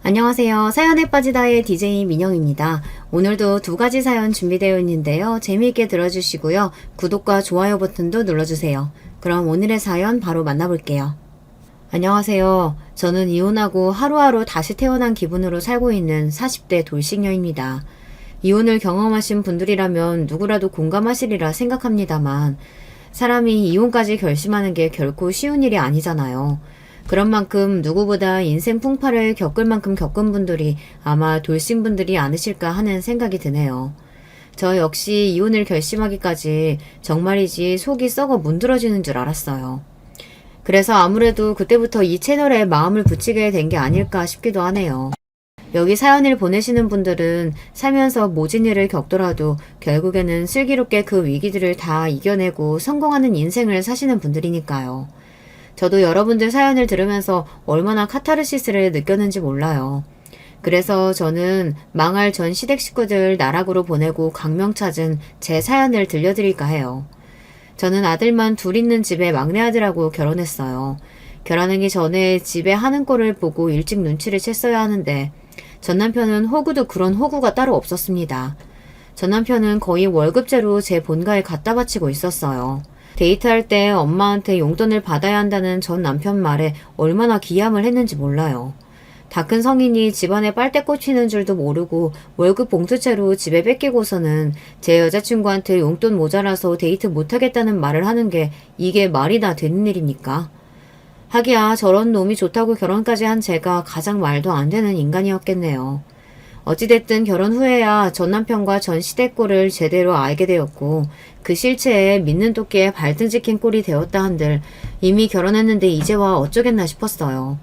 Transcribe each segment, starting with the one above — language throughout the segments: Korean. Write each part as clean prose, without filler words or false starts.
안녕하세요. 사연에 빠지다의 DJ 민영입니다. 오늘도 두 가지 사연 준비되어 있는데요. 재미있게 들어주시고요. 구독과 좋아요 버튼도 눌러주세요. 그럼 오늘의 사연 바로 만나볼게요. 안녕하세요. 저는 이혼하고 하루하루 다시 태어난 기분으로 살고 있는 40대 돌싱녀입니다. 이혼을 경험하신 분들이라면 누구라도 공감하시리라 생각합니다만 사람이 이혼까지 결심하는 게 결코 쉬운 일이 아니잖아요. 그런 만큼 누구보다 인생 풍파를 겪을 만큼 겪은 분들이 아마 돌싱분들이 아니실까 하는 생각이 드네요. 저 역시 이혼을 결심하기까지 정말이지 속이 썩어 문드러지는 줄 알았어요. 그래서 아무래도 그때부터 이 채널에 마음을 붙이게 된 게 아닐까 싶기도 하네요. 여기 사연을 보내시는 분들은 살면서 모진 일을 겪더라도 결국에는 슬기롭게 그 위기들을 다 이겨내고 성공하는 인생을 사시는 분들이니까요. 저도 여러분들 사연을 들으면서 얼마나 카타르시스를 느꼈는지 몰라요. 그래서 저는 망할 전 시댁 식구들 나락으로 보내고 강명 찾은 제 사연을 들려드릴까 해요. 저는 아들만 둘 있는 집에 막내 아들하고 결혼했어요. 결혼하기 전에 집에 하는 꼴을 보고 일찍 눈치를 챘어야 하는데 전 남편은 호구도 그런 호구가 따로 없었습니다. 전 남편은 거의 월급제로 제 본가에 갖다 바치고 있었어요. 데이트할 때 엄마한테 용돈을 받아야 한다는 전 남편 말에 얼마나 기함을 했는지 몰라요. 다 큰 성인이 집안에 빨대 꽂히는 줄도 모르고 월급 봉투채로 집에 뺏기고서는 제 여자친구한테 용돈 모자라서 데이트 못하겠다는 말을 하는 게 이게 말이 다 되는 일입니까? 하기야 저런 놈이 좋다고 결혼까지 한 제가 가장 말도 안 되는 인간이었겠네요. 어찌됐든 결혼 후에야 전 남편과 전 시댁 꼴을 제대로 알게 되었고 그 실체에 믿는 토끼에 발등 찍힌 꼴이 되었다 한들 이미 결혼했는데 이제와 어쩌겠나 싶었어요.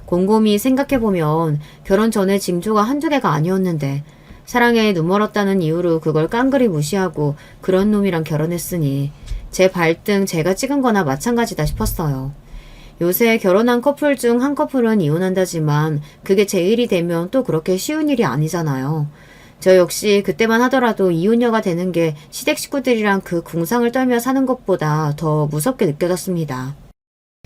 곰곰이 생각해보면 결혼 전에 징조가 한두 개가 아니었는데 사랑에 눈멀었다는 이유로 그걸 깡그리 무시하고 그런 놈이랑 결혼했으니 제 발등 제가 찍은 거나 마찬가지다 싶었어요. 요새 결혼한 커플 중 한 커플은 이혼한다지만 그게 제 일이 되면 또 그렇게 쉬운 일이 아니잖아요. 저 역시 그때만 하더라도 이혼녀가 되는 게 시댁 식구들이랑 그 궁상을 떨며 사는 것보다 더 무섭게 느껴졌습니다.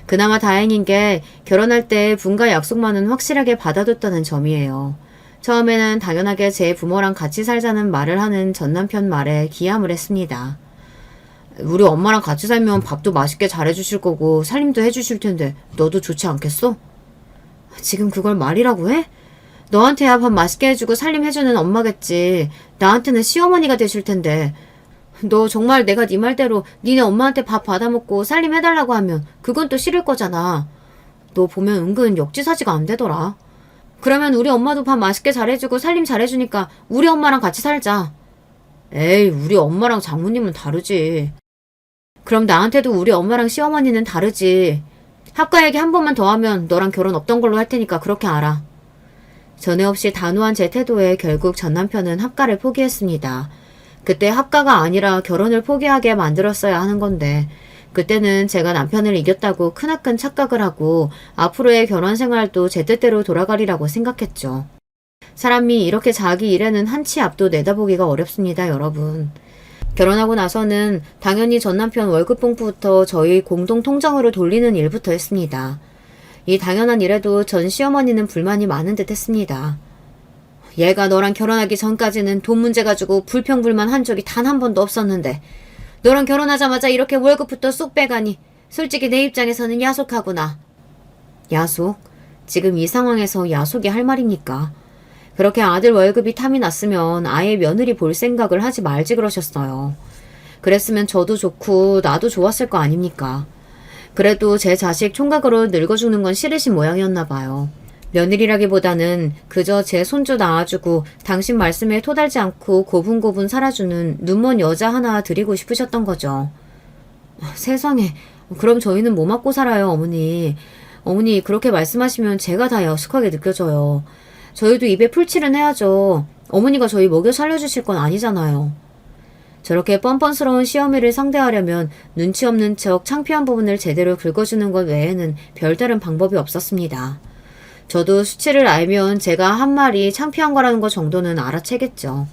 그나마 다행인 게 결혼할 때 분가 약속만은 확실하게 받아뒀다는 점이에요. 처음에는 당연하게 제 부모랑 같이 살자는 말을 하는 전 남편 말에 기함을 했습니다. 우리 엄마랑 같이 살면 밥도 맛있게 잘해주실 거고 살림도 해주실 텐데 너도 좋지 않겠어? 지금 그걸 말이라고 해? 너한테야 밥 맛있게 해주고 살림 해주는 엄마겠지. 나한테는 시어머니가 되실 텐데. 너 정말 내가 네 말대로 니네 엄마한테 밥 받아먹고 살림 해달라고 하면 그건 또 싫을 거잖아. 너 보면 은근 역지사지가 안 되더라. 그러면 우리 엄마도 밥 맛있게 잘해주고 살림 잘해주니까 우리 엄마랑 같이 살자. 에이, 우리 엄마랑 장모님은 다르지. 그럼 나한테도 우리 엄마랑 시어머니는 다르지. 학과 얘기 한 번만 더 하면 너랑 결혼 없던 걸로 할 테니까 그렇게 알아. 전에 없이 단호한 제 태도에 결국 전 남편은 학과를 포기했습니다. 그때 학과가 아니라 결혼을 포기하게 만들었어야 하는 건데 그때는 제가 남편을 이겼다고 크나큰 착각을 하고 앞으로의 결혼 생활도 제 뜻대로 돌아가리라고 생각했죠. 사람이 이렇게 자기 일에는 한 치 앞도 내다보기가 어렵습니다, 여러분. 결혼하고 나서는 당연히 전 남편 월급 봉투부터 저희 공동 통장으로 돌리는 일부터 했습니다. 이 당연한 일에도 전 시어머니는 불만이 많은 듯 했습니다. 얘가 너랑 결혼하기 전까지는 돈 문제 가지고 불평불만 한 적이 단 한 번도 없었는데 너랑 결혼하자마자 이렇게 월급부터 쏙 빼가니 솔직히 내 입장에서는 야속하구나. 야속? 지금 이 상황에서 야속이 할 말입니까? 그렇게 아들 월급이 탐이 났으면 아예 며느리 볼 생각을 하지 말지 그러셨어요. 그랬으면 저도 좋고 나도 좋았을 거 아닙니까? 그래도 제 자식 총각으로 늙어 죽는 건 싫으신 모양이었나 봐요. 며느리라기보다는 그저 제 손주 낳아주고 당신 말씀에 토달지 않고 고분고분 살아주는 눈먼 여자 하나 드리고 싶으셨던 거죠. 세상에, 그럼 저희는 뭐 맞고 살아요, 어머니. 어머니 그렇게 말씀하시면 제가 다 야속하게 느껴져요. 저희도 입에 풀칠은 해야죠. 어머니가 저희 먹여 살려주실 건 아니잖아요. 저렇게 뻔뻔스러운 시어미를 상대하려면 눈치 없는 척 창피한 부분을 제대로 긁어주는 것 외에는 별다른 방법이 없었습니다. 저도 수치를 알면 제가 한 말이 창피한 거라는 것 정도는 알아채겠죠.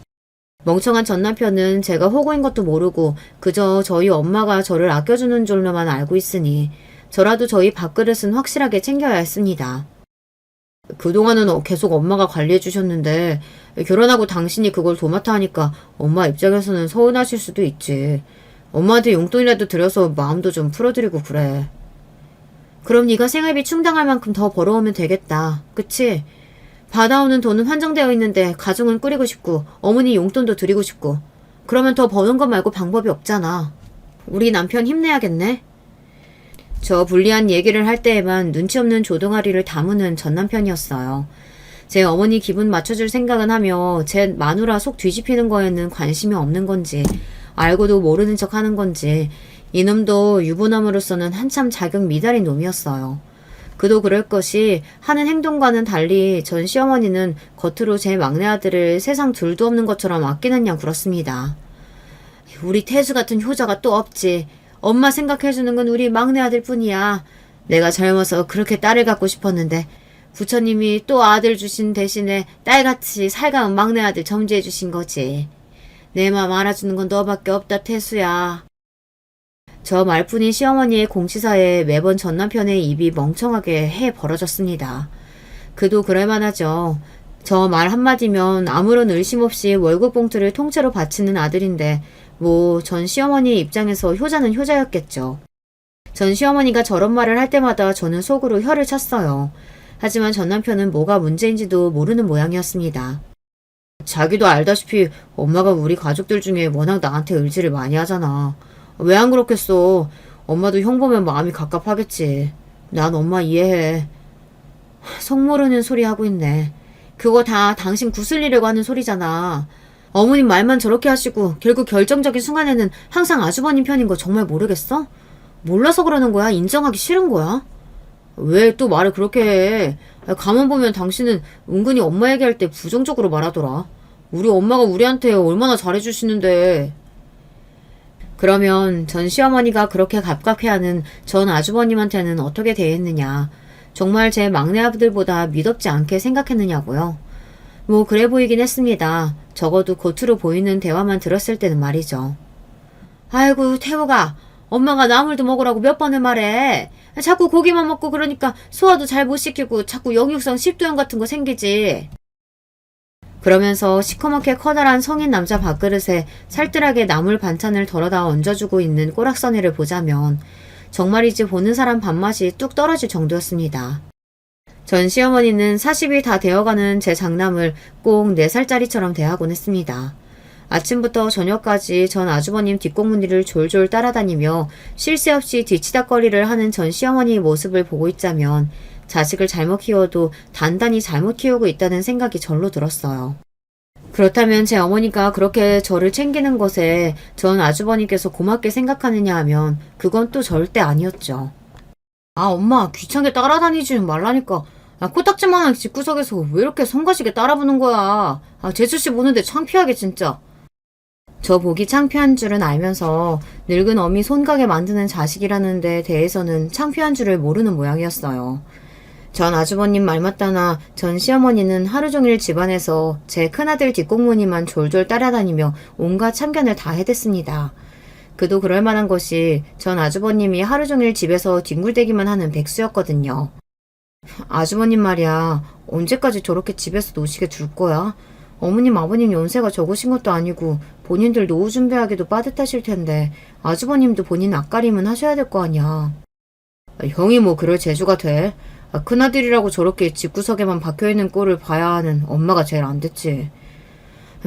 멍청한 전 남편은 제가 호구인 것도 모르고 그저 저희 엄마가 저를 아껴주는 줄로만 알고 있으니 저라도 저희 밥그릇은 확실하게 챙겨야 했습니다. 그동안은 계속 엄마가 관리해 주셨는데 결혼하고 당신이 그걸 도맡아 하니까 엄마 입장에서는 서운하실 수도 있지. 엄마한테 용돈이라도 드려서 마음도 좀 풀어드리고 그래. 그럼 네가 생활비 충당할 만큼 더 벌어오면 되겠다. 그치? 받아오는 돈은 한정되어 있는데 가정은 꾸리고 싶고 어머니 용돈도 드리고 싶고 그러면 더 버는 것 말고 방법이 없잖아. 우리 남편 힘내야겠네. 저 불리한 얘기를 할 때에만 눈치 없는 조동아리를 다무는 전 남편이었어요. 제 어머니 기분 맞춰줄 생각은 하며 제 마누라 속 뒤집히는 거에는 관심이 없는 건지 알고도 모르는 척 하는 건지 이놈도 유부남으로서는 한참 자격 미달인 놈이었어요. 그도 그럴 것이 하는 행동과는 달리 전 시어머니는 겉으로 제 막내 아들을 세상 둘도 없는 것처럼 아끼는 양 굴었습니다. 우리 태수 같은 효자가 또 없지. 엄마 생각해주는 건 우리 막내 아들 뿐이야. 내가 젊어서 그렇게 딸을 갖고 싶었는데 부처님이 또 아들 주신 대신에 딸같이 살가운 막내 아들 점지해 주신 거지. 내 맘 알아주는 건 너밖에 없다 태수야. 저 말뿐인 시어머니의 공치사에 매번 전 남편의 입이 멍청하게 해 벌어졌습니다. 그도 그럴만하죠. 저 말 한마디면 아무런 의심 없이 월급 봉투를 통째로 바치는 아들인데 뭐 전 시어머니의 입장에서 효자는 효자였겠죠. 전 시어머니가 저런 말을 할 때마다 저는 속으로 혀를 찼어요. 하지만 전 남편은 뭐가 문제인지도 모르는 모양이었습니다. 자기도 알다시피 엄마가 우리 가족들 중에 워낙 나한테 의지를 많이 하잖아. 왜 안 그렇겠어. 엄마도 형 보면 마음이 갑갑하겠지. 난 엄마 이해해. 속 모르는 소리 하고 있네. 그거 다 당신 구슬리려고 하는 소리잖아. 어머님 말만 저렇게 하시고 결국 결정적인 순간에는 항상 아주버님 편인 거 정말 모르겠어? 몰라서 그러는 거야? 인정하기 싫은 거야? 왜 또 말을 그렇게 해? 가만 보면 당신은 은근히 엄마 얘기할 때 부정적으로 말하더라. 우리 엄마가 우리한테 얼마나 잘해주시는데. 그러면 전 시어머니가 그렇게 갑갑해하는 전 아주버님한테는 어떻게 대했느냐. 정말 제 막내 아들보다 미덥지 않게 생각했느냐고요. 뭐 그래 보이긴 했습니다. 적어도 겉으로 보이는 대화만 들었을 때는 말이죠. 아이고 태호가 엄마가 나물도 먹으라고 몇 번을 말해. 자꾸 고기만 먹고 그러니까 소화도 잘 못 시키고 자꾸 역류성 식도염 같은 거 생기지. 그러면서 시커멓게 커다란 성인 남자 밥그릇에 살뜰하게 나물 반찬을 덜어다 얹어주고 있는 꼬락서니를 보자면 정말이지 보는 사람 밥맛이 뚝 떨어질 정도였습니다. 전 시어머니는 40이 다 되어가는 제 장남을 꼭 4살짜리처럼 대하곤 했습니다. 아침부터 저녁까지 전 아주버님 뒷공무니를 졸졸 따라다니며 쉴 새 없이 뒤치다거리를 하는 전 시어머니의 모습을 보고 있자면 자식을 잘못 키워도 단단히 잘못 키우고 있다는 생각이 절로 들었어요. 그렇다면 제 어머니가 그렇게 저를 챙기는 것에 전 아주버님께서 고맙게 생각하느냐 하면 그건 또 절대 아니었죠. 아 엄마 귀찮게 따라다니지 말라니까. 코딱지만한 집구석에서 왜 이렇게 성가시게 따라부는 거야. 재수씨 보는데 창피하게 진짜. 저 보기 창피한 줄은 알면서 늙은 어미 손가게 만드는 자식이라는 데 대해서는 창피한 줄을 모르는 모양이었어요. 전 아주버님 말 맞다나 전 시어머니는 하루 종일 집안에서 제 큰아들 뒷공무니만 졸졸 따라다니며 온갖 참견을 다 해댔습니다. 그도 그럴 만한 것이 전 아주버님이 하루 종일 집에서 뒹굴대기만 하는 백수였거든요. 아주버님 말이야. 언제까지 저렇게 집에서 노시게 둘 거야? 어머님 아버님 연세가 적으신 것도 아니고 본인들 노후 준비하기도 빠듯하실 텐데 아주버님도 본인 앞가림은 하셔야 될 거 아니야. 형이 뭐 그럴 재주가 돼? 큰아들이라고 저렇게 집구석에만 박혀있는 꼴을 봐야 하는 엄마가 제일 안 됐지.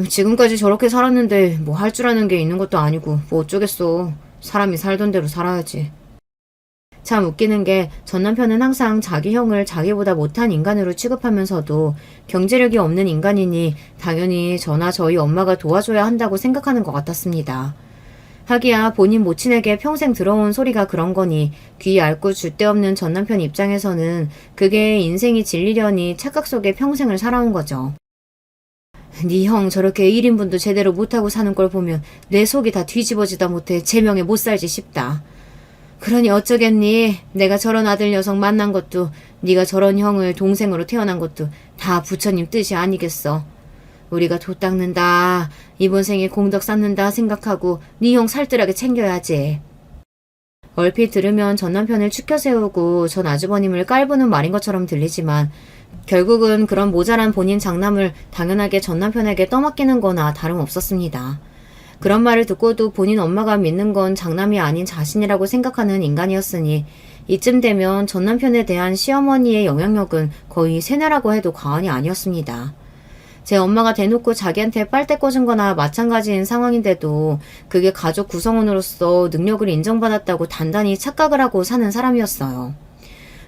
지금까지 저렇게 살았는데 뭐 할 줄 아는 게 있는 것도 아니고 뭐 어쩌겠어. 사람이 살던 대로 살아야지. 참 웃기는 게 전 남편은 항상 자기 형을 자기보다 못한 인간으로 취급하면서도 경제력이 없는 인간이니 당연히 저나 저희 엄마가 도와줘야 한다고 생각하는 것 같았습니다. 하기야 본인 모친에게 평생 들어온 소리가 그런 거니 귀 얇고 줏대없는 전 남편 입장에서는 그게 인생이 질리려니 착각 속에 평생을 살아온 거죠. 네 형 저렇게 1인분도 제대로 못하고 사는 걸 보면 내 속이 다 뒤집어지다 못해 제명에 못 살지 싶다. 그러니 어쩌겠니? 내가 저런 아들 녀석 만난 것도 네가 저런 형을 동생으로 태어난 것도 다 부처님 뜻이 아니겠어. 우리가 도 닦는다. 이번 생에 공덕 쌓는다 생각하고 네 형 살뜰하게 챙겨야지. 얼핏 들으면 전 남편을 추켜 세우고 전 아주버님을 깔보는 말인 것처럼 들리지만 결국은 그런 모자란 본인 장남을 당연하게 전 남편에게 떠맡기는 거나 다름없었습니다. 그런 말을 듣고도 본인 엄마가 믿는 건 장남이 아닌 자신이라고 생각하는 인간이었으니 이쯤 되면 전 남편에 대한 시어머니의 영향력은 거의 세뇌라고 해도 과언이 아니었습니다. 제 엄마가 대놓고 자기한테 빨대 꽂은 거나 마찬가지인 상황인데도 그게 가족 구성원으로서 능력을 인정받았다고 단단히 착각을 하고 사는 사람이었어요.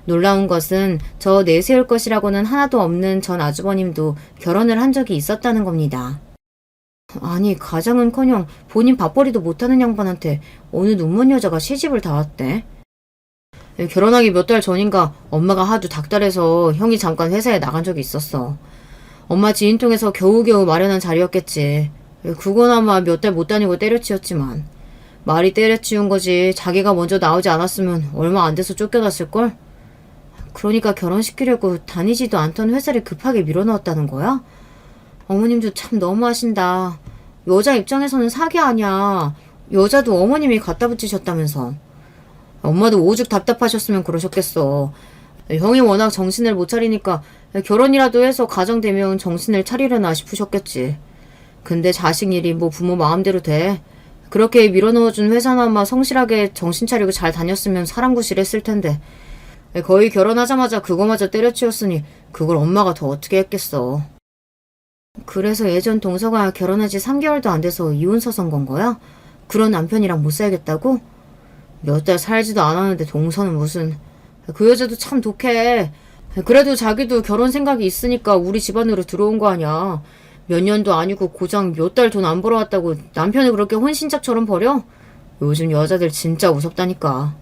놀라운 것은 저 내세울 것이라고는 하나도 없는 전 아주버님도 결혼을 한 적이 있었다는 겁니다. 아니, 가장은커녕 본인 밥벌이도 못하는 양반한테 어느 눈먼 여자가 시집을 다 왔대. 결혼하기 몇 달 전인가 엄마가 하도 닥달해서 형이 잠깐 회사에 나간 적이 있었어. 엄마 지인 통해서 겨우겨우 마련한 자리였겠지. 그거나마 몇 달 못 다니고 때려치웠지만 말이 때려치운 거지 자기가 먼저 나오지 않았으면 얼마 안 돼서 쫓겨났을걸? 그러니까 결혼시키려고 다니지도 않던 회사를 급하게 밀어넣었다는 거야? 어머님도 참 너무하신다. 여자 입장에서는 사기 아니야. 여자도 어머님이 갖다 붙이셨다면서. 엄마도 오죽 답답하셨으면 그러셨겠어. 형이 워낙 정신을 못 차리니까 결혼이라도 해서 가정되면 정신을 차리려나 싶으셨겠지. 근데 자식 일이 뭐 부모 마음대로 돼. 그렇게 밀어넣어준 회사나마 성실하게 정신 차리고 잘 다녔으면 사람 구실했을 텐데 거의 결혼하자마자 그거마저 때려치웠으니 그걸 엄마가 더 어떻게 했겠어. 그래서 예전 동서가 결혼한 지 3개월도 안 돼서 이혼 서선 건 거야? 그런 남편이랑 못 살겠다고? 몇 달 살지도 않았는데 동서는 무슨. 그 여자도 참 독해. 그래도 자기도 결혼 생각이 있으니까 우리 집안으로 들어온 거 아니야. 몇 년도 아니고 고작 몇 달 돈 안 벌어왔다고 남편을 그렇게 혼신짝처럼 버려? 요즘 여자들 진짜 무섭다니까.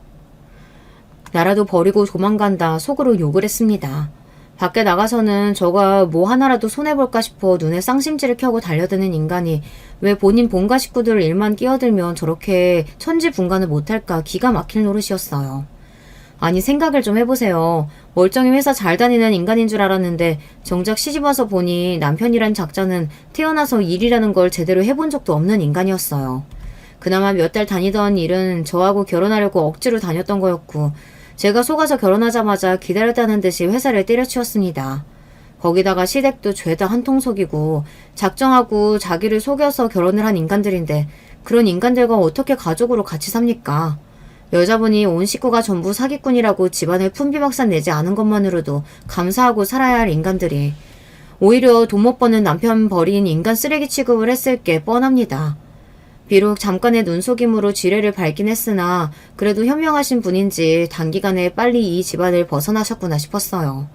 나라도 버리고 도망간다 속으로 욕을 했습니다. 밖에 나가서는 저가 뭐 하나라도 손해볼까 싶어 눈에 쌍심지를 켜고 달려드는 인간이 왜 본인 본가 식구들 일만 끼어들면 저렇게 천지분간을 못할까 기가 막힐 노릇이었어요. 아니 생각을 좀 해보세요. 멀쩡히 회사 잘 다니는 인간인 줄 알았는데 정작 시집와서 보니 남편이란 작자는 태어나서 일이라는 걸 제대로 해본 적도 없는 인간이었어요. 그나마 몇 달 다니던 일은 저하고 결혼하려고 억지로 다녔던 거였고 제가 속아서 결혼하자마자 기다렸다는 듯이 회사를 때려치웠습니다. 거기다가 시댁도 죄다 한통속이고 작정하고 자기를 속여서 결혼을 한 인간들인데 그런 인간들과 어떻게 가족으로 같이 삽니까? 여자분이 온 식구가 전부 사기꾼이라고 집안에 품비박산 내지 않은 것만으로도 감사하고 살아야 할 인간들이 오히려 돈 못 버는 남편 버린 인간 쓰레기 취급을 했을 게 뻔합니다. 비록 잠깐의 눈속임으로 지뢰를 밟긴 했으나 그래도 현명하신 분인지 단기간에 빨리 이 집안을 벗어나셨구나 싶었어요.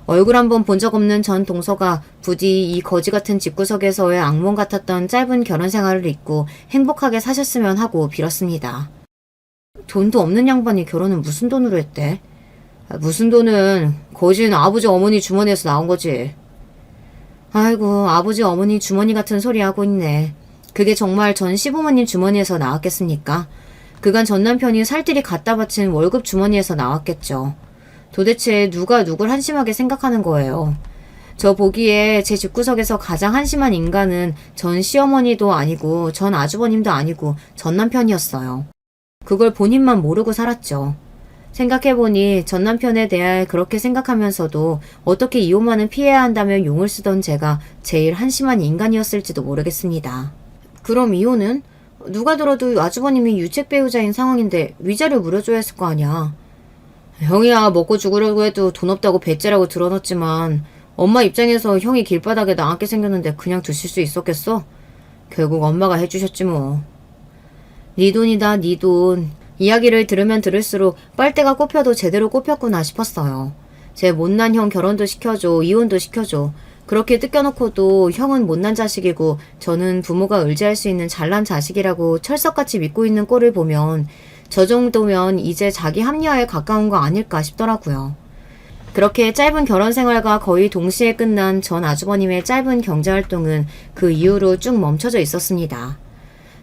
얼굴 한번 본 적 없는 전 동서가 부디 이 거지 같은 집구석에서의 악몽 같았던 짧은 결혼 생활을 잊고 행복하게 사셨으면 하고 빌었습니다. 돈도 없는 양반이 결혼은 무슨 돈으로 했대? 무슨 돈은 거진 아버지 어머니 주머니에서 나온 거지. 아이고 아버지 어머니 주머니 같은 소리 하고 있네. 그게 정말 전 시부모님 주머니에서 나왔겠습니까? 그간 전 남편이 살뜰히 갖다 바친 월급 주머니에서 나왔겠죠. 도대체 누가 누굴 한심하게 생각하는 거예요. 저 보기에 제 집구석에서 가장 한심한 인간은 전 시어머니도 아니고 전 아주버님도 아니고 전 남편이었어요. 그걸 본인만 모르고 살았죠. 생각해보니 전 남편에 대해 그렇게 생각하면서도 어떻게 이혼만은 피해야 한다며 용을 쓰던 제가 제일 한심한 인간이었을지도 모르겠습니다. 그럼 이혼은? 누가 들어도 아주버님이 유책 배우자인 상황인데 위자료 물어줘야 했을 거 아니야. 형이야 먹고 죽으려고 해도 돈 없다고 배째라고 들어놨지만 엄마 입장에서 형이 길바닥에 나앉게 생겼는데 그냥 두실 수 있었겠어? 결국 엄마가 해주셨지 뭐. 네 돈이다 네 돈. 이야기를 들으면 들을수록 빨대가 꼽혀도 제대로 꼽혔구나 싶었어요. 제 못난 형 결혼도 시켜줘 이혼도 시켜줘. 그렇게 뜯겨놓고도 형은 못난 자식이고 저는 부모가 의지할 수 있는 잘난 자식이라고 철석같이 믿고 있는 꼴을 보면 저 정도면 이제 자기 합리화에 가까운 거 아닐까 싶더라고요. 그렇게 짧은 결혼 생활과 거의 동시에 끝난 전 아주버님의 짧은 경제활동은 그 이후로 쭉 멈춰져 있었습니다.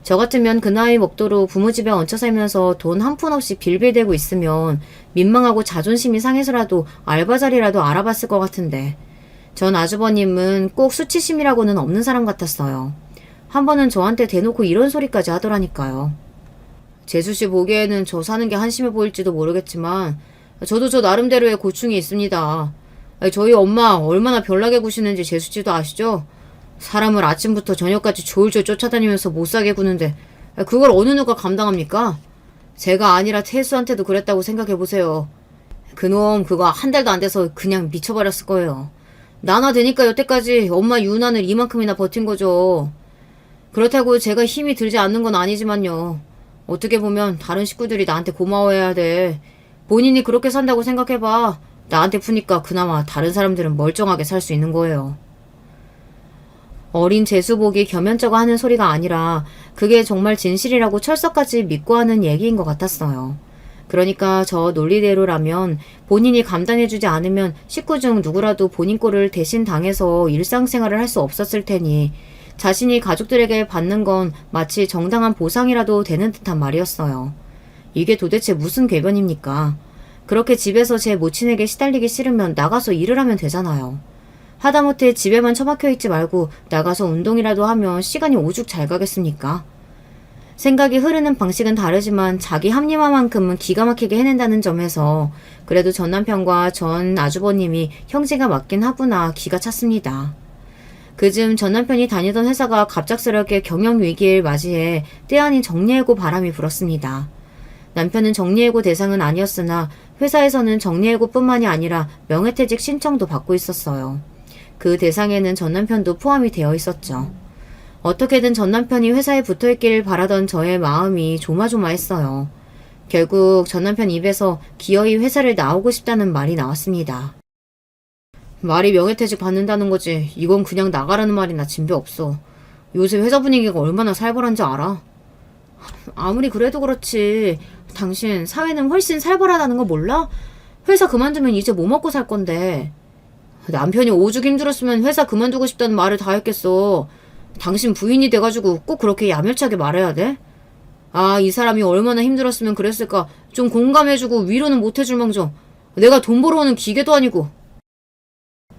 저 같으면 그 나이 먹도록 부모 집에 얹혀 살면서 돈 한 푼 없이 빌빌대고 있으면 민망하고 자존심이 상해서라도 알바 자리라도 알아봤을 것 같은데 전 아주버님은 꼭 수치심이라고는 없는 사람 같았어요. 한 번은 저한테 대놓고 이런 소리까지 하더라니까요. 재수씨 보기에는 저 사는 게 한심해 보일지도 모르겠지만 저도 저 나름대로의 고충이 있습니다. 저희 엄마 얼마나 별나게 구시는지 재수지도 아시죠? 사람을 아침부터 저녁까지 졸졸 쫓아다니면서 못사게 구는데 그걸 어느 누가 감당합니까? 제가 아니라 태수한테도 그랬다고 생각해보세요. 그놈 그거 한 달도 안 돼서 그냥 미쳐버렸을 거예요. 나나 되니까 여태까지 엄마 유난을 이만큼이나 버틴 거죠. 그렇다고 제가 힘이 들지 않는 건 아니지만요. 어떻게 보면 다른 식구들이 나한테 고마워해야 돼. 본인이 그렇게 산다고 생각해봐. 나한테 푸니까 그나마 다른 사람들은 멀쩡하게 살 수 있는 거예요. 어린 재수복이 겸연쩍어 하는 소리가 아니라 그게 정말 진실이라고 철석같이 믿고 하는 얘기인 것 같았어요. 그러니까 저 논리대로라면 본인이 감당해주지 않으면 식구 중 누구라도 본인 꼴을 대신 당해서 일상생활을 할 수 없었을 테니 자신이 가족들에게 받는 건 마치 정당한 보상이라도 되는 듯한 말이었어요. 이게 도대체 무슨 궤변입니까? 그렇게 집에서 제 모친에게 시달리기 싫으면 나가서 일을 하면 되잖아요. 하다못해 집에만 처박혀 있지 말고 나가서 운동이라도 하면 시간이 오죽 잘 가겠습니까? 생각이 흐르는 방식은 다르지만 자기 합리화만큼은 기가 막히게 해낸다는 점에서 그래도 전 남편과 전 아주버님이 형제가 맞긴 하구나 기가 찼습니다. 그즘 전 남편이 다니던 회사가 갑작스럽게 경영위기를 맞이해 때 아닌 정리해고 바람이 불었습니다. 남편은 정리해고 대상은 아니었으나 회사에서는 정리해고뿐만이 아니라 명예퇴직 신청도 받고 있었어요. 그 대상에는 전 남편도 포함이 되어 있었죠. 어떻게든 전 남편이 회사에 붙어있길 바라던 저의 마음이 조마조마했어요. 결국 전 남편 입에서 기어이 회사를 나오고 싶다는 말이 나왔습니다. 말이 명예퇴직 받는다는 거지 이건 그냥 나가라는 말이나 진배 없어. 요새 회사 분위기가 얼마나 살벌한지 알아? 아무리 그래도 그렇지 당신 사회는 훨씬 살벌하다는 거 몰라? 회사 그만두면 이제 뭐 먹고 살 건데. 남편이 오죽 힘들었으면 회사 그만두고 싶다는 말을 다 했겠어. 당신 부인이 돼가지고 꼭 그렇게 야멸차게 말해야 돼? 아, 이 사람이 얼마나 힘들었으면 그랬을까. 좀 공감해주고 위로는 못해줄 망정. 내가 돈 벌어오는 기계도 아니고.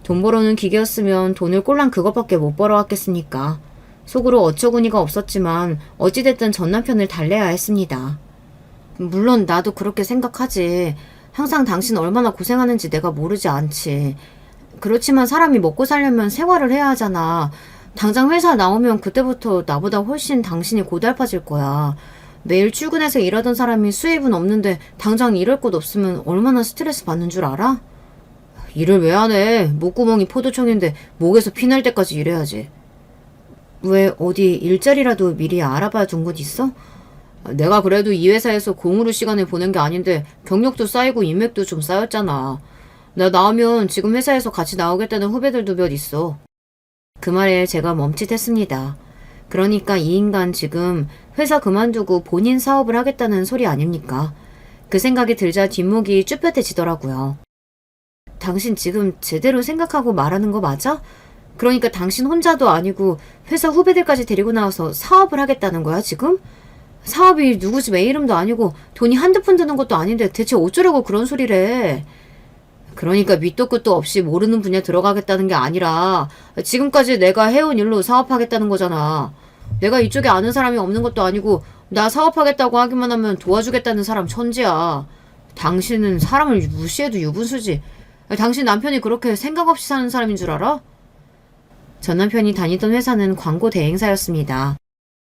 돈 벌어오는 기계였으면 돈을 꼴랑 그것밖에 못 벌어왔겠습니까. 속으로 어처구니가 없었지만 어찌됐든 전 남편을 달래야 했습니다. 물론 나도 그렇게 생각하지. 항상 당신 얼마나 고생하는지 내가 모르지 않지. 그렇지만 사람이 먹고 살려면 생활을 해야 하잖아. 당장 회사 나오면 그때부터 나보다 훨씬 당신이 고달파질 거야. 매일 출근해서 일하던 사람이 수입은 없는데 당장 일할 곳 없으면 얼마나 스트레스 받는 줄 알아? 일을 왜 안 해? 목구멍이 포도청인데 목에서 피날 때까지 일해야지. 왜 어디 일자리라도 미리 알아봐 둔 곳 있어? 내가 그래도 이 회사에서 공으로 시간을 보낸 게 아닌데 경력도 쌓이고 인맥도 좀 쌓였잖아. 나 나오면 지금 회사에서 같이 나오겠다는 후배들도 몇 있어. 그 말에 제가 멈칫했습니다. 그러니까 이 인간 지금 회사 그만두고 본인 사업을 하겠다는 소리 아닙니까? 그 생각이 들자 뒷목이 쭈뼛해지더라고요. 당신 지금 제대로 생각하고 말하는 거 맞아? 그러니까 당신 혼자도 아니고 회사 후배들까지 데리고 나와서 사업을 하겠다는 거야 지금? 사업이 누구 집 애 이름도 아니고 돈이 한두 푼 드는 것도 아닌데 대체 어쩌려고 그런 소리래. 그러니까 밑도 끝도 없이 모르는 분야 들어가겠다는 게 아니라 지금까지 내가 해온 일로 사업하겠다는 거잖아. 내가 이쪽에 아는 사람이 없는 것도 아니고 나 사업하겠다고 하기만 하면 도와주겠다는 사람 천지야. 당신은 사람을 무시해도 유분수지. 당신 남편이 그렇게 생각 없이 사는 사람인 줄 알아? 전 남편이 다니던 회사는 광고 대행사였습니다.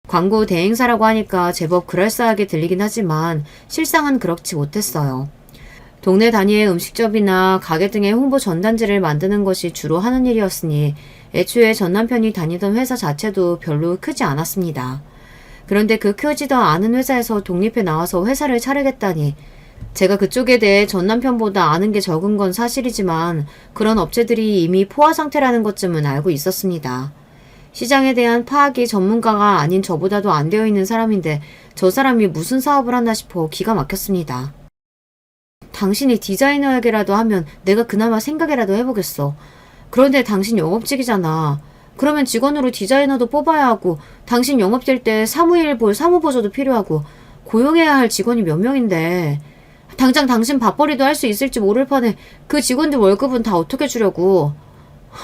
광고 대행사라고 하니까 제법 그럴싸하게 들리긴 하지만 실상은 그렇지 못했어요. 동네 단위의 음식점이나 가게 등의 홍보 전단지를 만드는 것이 주로 하는 일이었으니 애초에 전 남편이 다니던 회사 자체도 별로 크지 않았습니다. 그런데 그 크지도 않은 회사에서 독립해 나와서 회사를 차리겠다니 제가 그쪽에 대해 전 남편보다 아는 게 적은 건 사실이지만 그런 업체들이 이미 포화 상태라는 것쯤은 알고 있었습니다. 시장에 대한 파악이 전문가가 아닌 저보다도 안 되어 있는 사람인데 저 사람이 무슨 사업을 하나 싶어 기가 막혔습니다. 당신이 디자이너에게라도 하면 내가 그나마 생각이라도 해보겠어. 그런데 당신 영업직이잖아. 그러면 직원으로 디자이너도 뽑아야 하고 당신 영업될 때 사무일 볼 사무보조도 필요하고 고용해야 할 직원이 몇 명인데 당장 당신 밥벌이도 할 수 있을지 모를 판에 그 직원들 월급은 다 어떻게 주려고.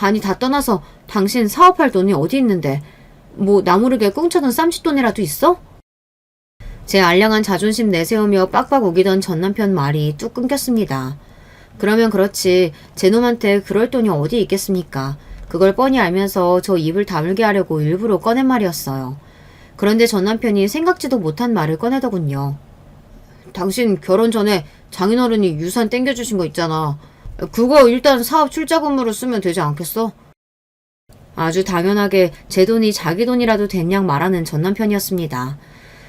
아니 다 떠나서 당신 사업할 돈이 어디 있는데 뭐 나 모르게 꿍쳐둔 쌈짓돈이라도 있어? 제 알량한 자존심 내세우며 빡빡 우기던 전 남편 말이 뚝 끊겼습니다. 그러면 그렇지. 제 놈한테 그럴 돈이 어디 있겠습니까? 그걸 뻔히 알면서 저 입을 다물게 하려고 일부러 꺼낸 말이었어요. 그런데 전 남편이 생각지도 못한 말을 꺼내더군요. 당신 결혼 전에 장인어른이 유산 땡겨주신 거 있잖아. 그거 일단 사업 출자금으로 쓰면 되지 않겠어? 아주 당연하게 제 돈이 자기 돈이라도 됐냥 말하는 전 남편이었습니다.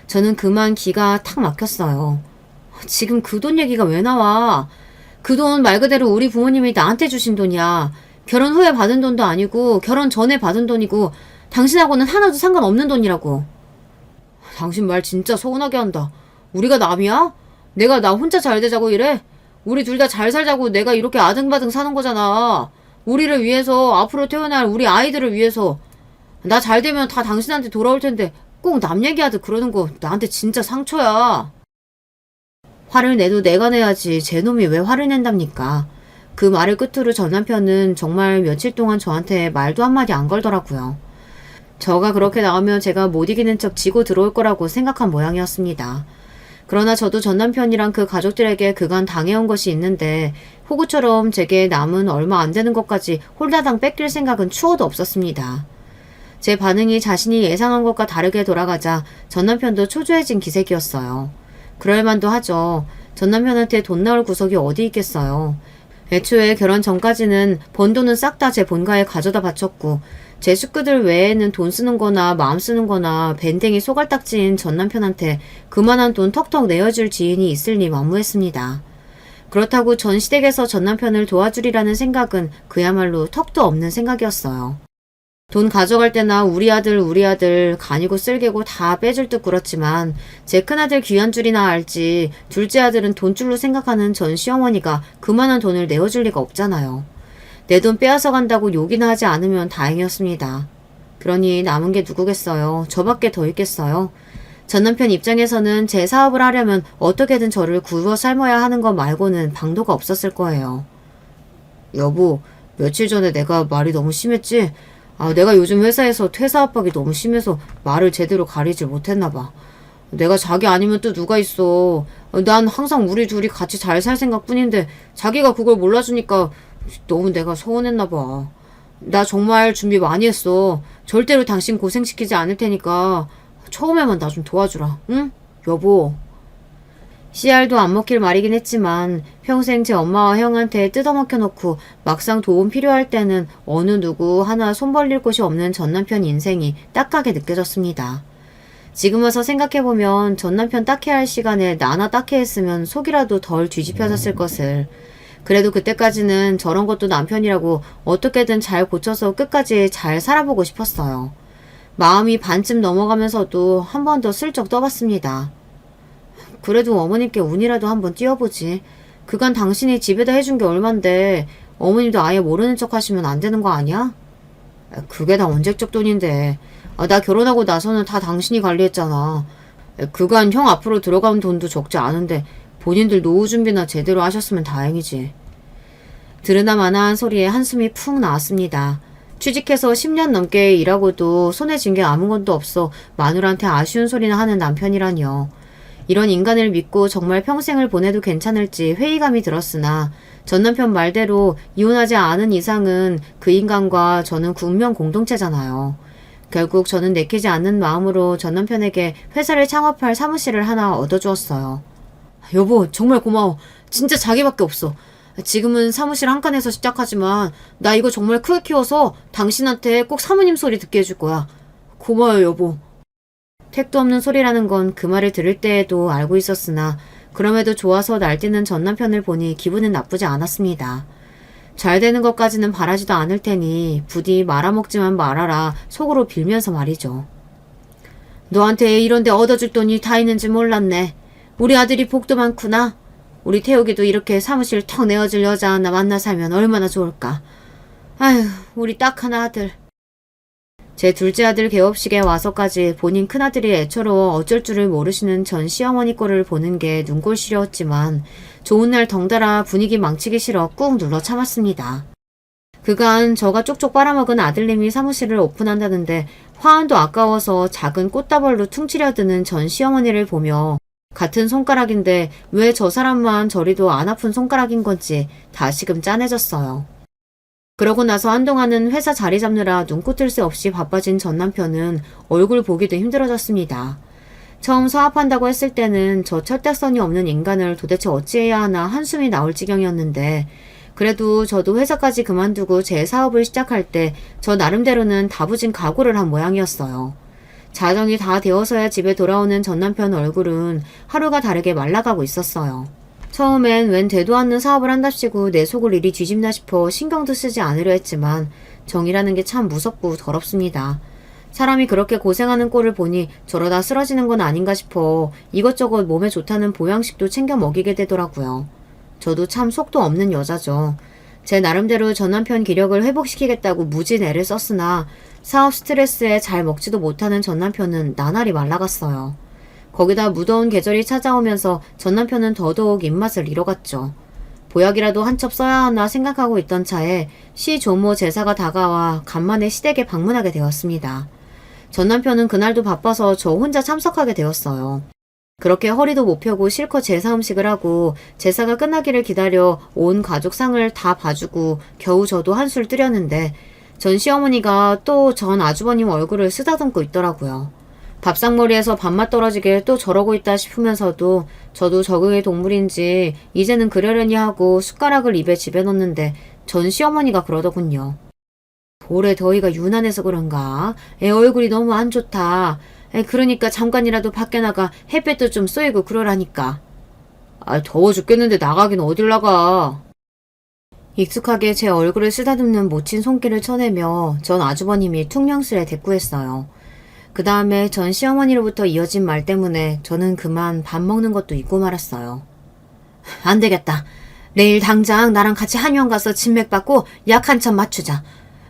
저는 그만 기가 탁 막혔어요. 지금 그 돈 얘기가 왜 나와? 그 돈 말 그대로 우리 부모님이 나한테 주신 돈이야. 결혼 후에 받은 돈도 아니고 결혼 전에 받은 돈이고 당신하고는 하나도 상관없는 돈이라고. 당신 말 진짜 서운하게 한다. 우리가 남이야? 내가 나 혼자 잘 되자고 이래? 우리 둘 다 잘 살자고 내가 이렇게 아등바등 사는 거잖아. 우리를 위해서, 앞으로 태어날 우리 아이들을 위해서. 나 잘 되면 다 당신한테 돌아올 텐데 꼭 남 얘기하듯 그러는 거 나한테 진짜 상처야. 화를 내도 내가 내야지 제 놈이 왜 화를 낸답니까? 그 말을 끝으로 전 남편은 정말 며칠 동안 저한테 말도 한마디 안 걸더라고요. 저가 그렇게 나오면 제가 못 이기는 척 지고 들어올 거라고 생각한 모양이었습니다. 그러나 저도 전 남편이랑 그 가족들에게 그간 당해온 것이 있는데 호구처럼 제게 남은 얼마 안 되는 것까지 홀다당 뺏길 생각은 추호도 없었습니다. 제 반응이 자신이 예상한 것과 다르게 돌아가자 전 남편도 초조해진 기색이었어요. 그럴만도 하죠. 전 남편한테 돈 나올 구석이 어디 있겠어요. 애초에 결혼 전까지는 번 돈은 싹 다 제 본가에 가져다 바쳤고 제 식구들 외에는 돈 쓰는 거나 마음 쓰는 거나 밴댕이 소갈딱지인 전 남편한테 그만한 돈 턱턱 내어줄 지인이 있을리 만무했습니다. 그렇다고 전 시댁에서 전 남편을 도와주리라는 생각은 그야말로 턱도 없는 생각이었어요. 돈 가져갈 때나 우리 아들 간이고 쓸개고 다 빼줄 듯 굴었지만 제 큰아들 귀한줄이나 알지 둘째 아들은 돈줄로 생각하는 전 시어머니가 그만한 돈을 내어줄 리가 없잖아요. 내 돈 빼앗아 간다고 욕이나 하지 않으면 다행이었습니다. 그러니 남은 게 누구겠어요. 저밖에 더 있겠어요. 전 남편 입장에서는 제 사업을 하려면 어떻게든 저를 굴러 삶아야 하는 것 말고는 방도가 없었을 거예요. 여보, 며칠 전에 내가 말이 너무 심했지? 내가 요즘 회사에서 퇴사 압박이 너무 심해서 말을 제대로 가리질 못했나 봐. 내가 자기 아니면 또 누가 있어. 난 항상 우리 둘이 같이 잘 살 생각뿐인데 자기가 그걸 몰라주니까 너무 내가 서운했나 봐. 나 정말 준비 많이 했어. 절대로 당신 고생시키지 않을 테니까 처음에만 나 좀 도와주라. 응? 여보. 씨알도 안 먹힐 말이긴 했지만 평생 제 엄마와 형한테 뜯어먹혀 놓고 막상 도움 필요할 때는 어느 누구 하나 손 벌릴 곳이 없는 전 남편 인생이 딱하게 느껴졌습니다. 지금 와서 생각해보면 전 남편 딱해 할 시간에 나나 딱해 했으면 속이라도 덜 뒤집혀졌을 것을. 그래도 그때까지는 저런 것도 남편이라고 어떻게든 잘 고쳐서 끝까지 잘 살아보고 싶었어요. 마음이 반쯤 넘어가면서도 한 번 더 슬쩍 떠봤습니다. 그래도 어머님께 운이라도 한번 띄워보지. 그간 당신이 집에다 해준 게 얼만데 어머님도 아예 모르는 척 하시면 안 되는 거 아니야? 그게 다 언제적 돈인데. 나 결혼하고 나서는 다 당신이 관리했잖아. 그간 형 앞으로 들어간 돈도 적지 않은데 본인들 노후 준비나 제대로 하셨으면 다행이지. 들으나 마나한 소리에 한숨이 푹 나왔습니다. 취직해서 10년 넘게 일하고도 손에 쥔 게 아무것도 없어 마누라한테 아쉬운 소리나 하는 남편이라니요. 이런 인간을 믿고 정말 평생을 보내도 괜찮을지 회의감이 들었으나 전 남편 말대로 이혼하지 않은 이상은 그 인간과 저는 운명 공동체잖아요. 결국 저는 내키지 않는 마음으로 전 남편에게 회사를 창업할 사무실을 하나 얻어주었어요. 여보, 정말 고마워. 진짜 자기밖에 없어. 지금은 사무실 한 칸에서 시작하지만 나 이거 정말 크게 키워서 당신한테 꼭 사모님 소리 듣게 해줄 거야. 고마워요, 여보. 택도 없는 소리라는 건 그 말을 들을 때에도 알고 있었으나 그럼에도 좋아서 날뛰는 전 남편을 보니 기분은 나쁘지 않았습니다. 잘 되는 것까지는 바라지도 않을 테니 부디 말아먹지만 말아라 속으로 빌면서 말이죠. 너한테 이런데 얻어줄 돈이 다 있는지 몰랐네. 우리 아들이 복도 많구나. 우리 태욱이도 이렇게 사무실 턱 내어줄 여자 하나 만나 살면 얼마나 좋을까. 아휴, 우리 딱 하나 아들. 제 둘째 아들 개업식에 와서까지 본인 큰아들이 애처로워 어쩔 줄을 모르시는 전 시어머니 꼴을 보는 게 눈꼴 시려웠지만 좋은 날 덩달아 분위기 망치기 싫어 꾹 눌러 참았습니다. 그간 저가 쪽쪽 빨아먹은 아들님이 사무실을 오픈한다는데 화환도 아까워서 작은 꽃다발로 퉁치려드는 전 시어머니를 보며 같은 손가락인데 왜 저 사람만 저리도 안 아픈 손가락인 건지 다시금 짠해졌어요. 그러고 나서 한동안은 회사 자리 잡느라 눈코 뜰 새 없이 바빠진 전 남편은 얼굴 보기도 힘들어졌습니다. 처음 사업한다고 했을 때는 저 철딱선이 없는 인간을 도대체 어찌해야 하나 한숨이 나올 지경이었는데, 그래도 저도 회사까지 그만두고 제 사업을 시작할 때 저 나름대로는 다부진 각오를 한 모양이었어요. 자정이 다 되어서야 집에 돌아오는 전 남편 얼굴은 하루가 다르게 말라가고 있었어요. 처음엔 웬 되도 않는 사업을 한답시고 내 속을 이리 뒤집나 싶어 신경도 쓰지 않으려 했지만 정이라는 게 참 무섭고 더럽습니다. 사람이 그렇게 고생하는 꼴을 보니 저러다 쓰러지는 건 아닌가 싶어 이것저것 몸에 좋다는 보양식도 챙겨 먹이게 되더라고요. 저도 참 속도 없는 여자죠. 제 나름대로 전 남편 기력을 회복시키겠다고 무진 애를 썼으나 사업 스트레스에 잘 먹지도 못하는 전 남편은 나날이 말라갔어요. 거기다 무더운 계절이 찾아오면서 전 남편은 더더욱 입맛을 잃어갔죠. 보약이라도 한 첩 써야 하나 생각하고 있던 차에 시조모 제사가 다가와 간만에 시댁에 방문하게 되었습니다. 전 남편은 그날도 바빠서 저 혼자 참석하게 되었어요. 그렇게 허리도 못 펴고 실컷 제사 음식을 하고 제사가 끝나기를 기다려 온 가족 상을 다 봐주고 겨우 저도 한술 뜨렸는데 전 시어머니가 또 전 아주버님 얼굴을 쓰다듬고 있더라고요. 밥상머리에서 밥맛 떨어지게 또 저러고 있다 싶으면서도 저도 적응의 동물인지 이제는 그러려니 하고 숟가락을 입에 집어넣는데 전 시어머니가 그러더군요. 올해 더위가 유난해서 그런가? 애 얼굴이 너무 안 좋다. 그러니까 잠깐이라도 밖에 나가 햇볕도 좀 쏘이고 그러라니까. 더워 죽겠는데 나가긴 어딜 나가. 익숙하게 제 얼굴을 쓰다듬는 모친 손길을 쳐내며 전 아주버님이 퉁명스레 대꾸했어요. 그 다음에 전 시어머니로부터 이어진 말 때문에 저는 그만 밥 먹는 것도 잊고 말았어요. 안 되겠다. 내일 당장 나랑 같이 한의원 가서 진맥 받고 약 한 참 맞추자.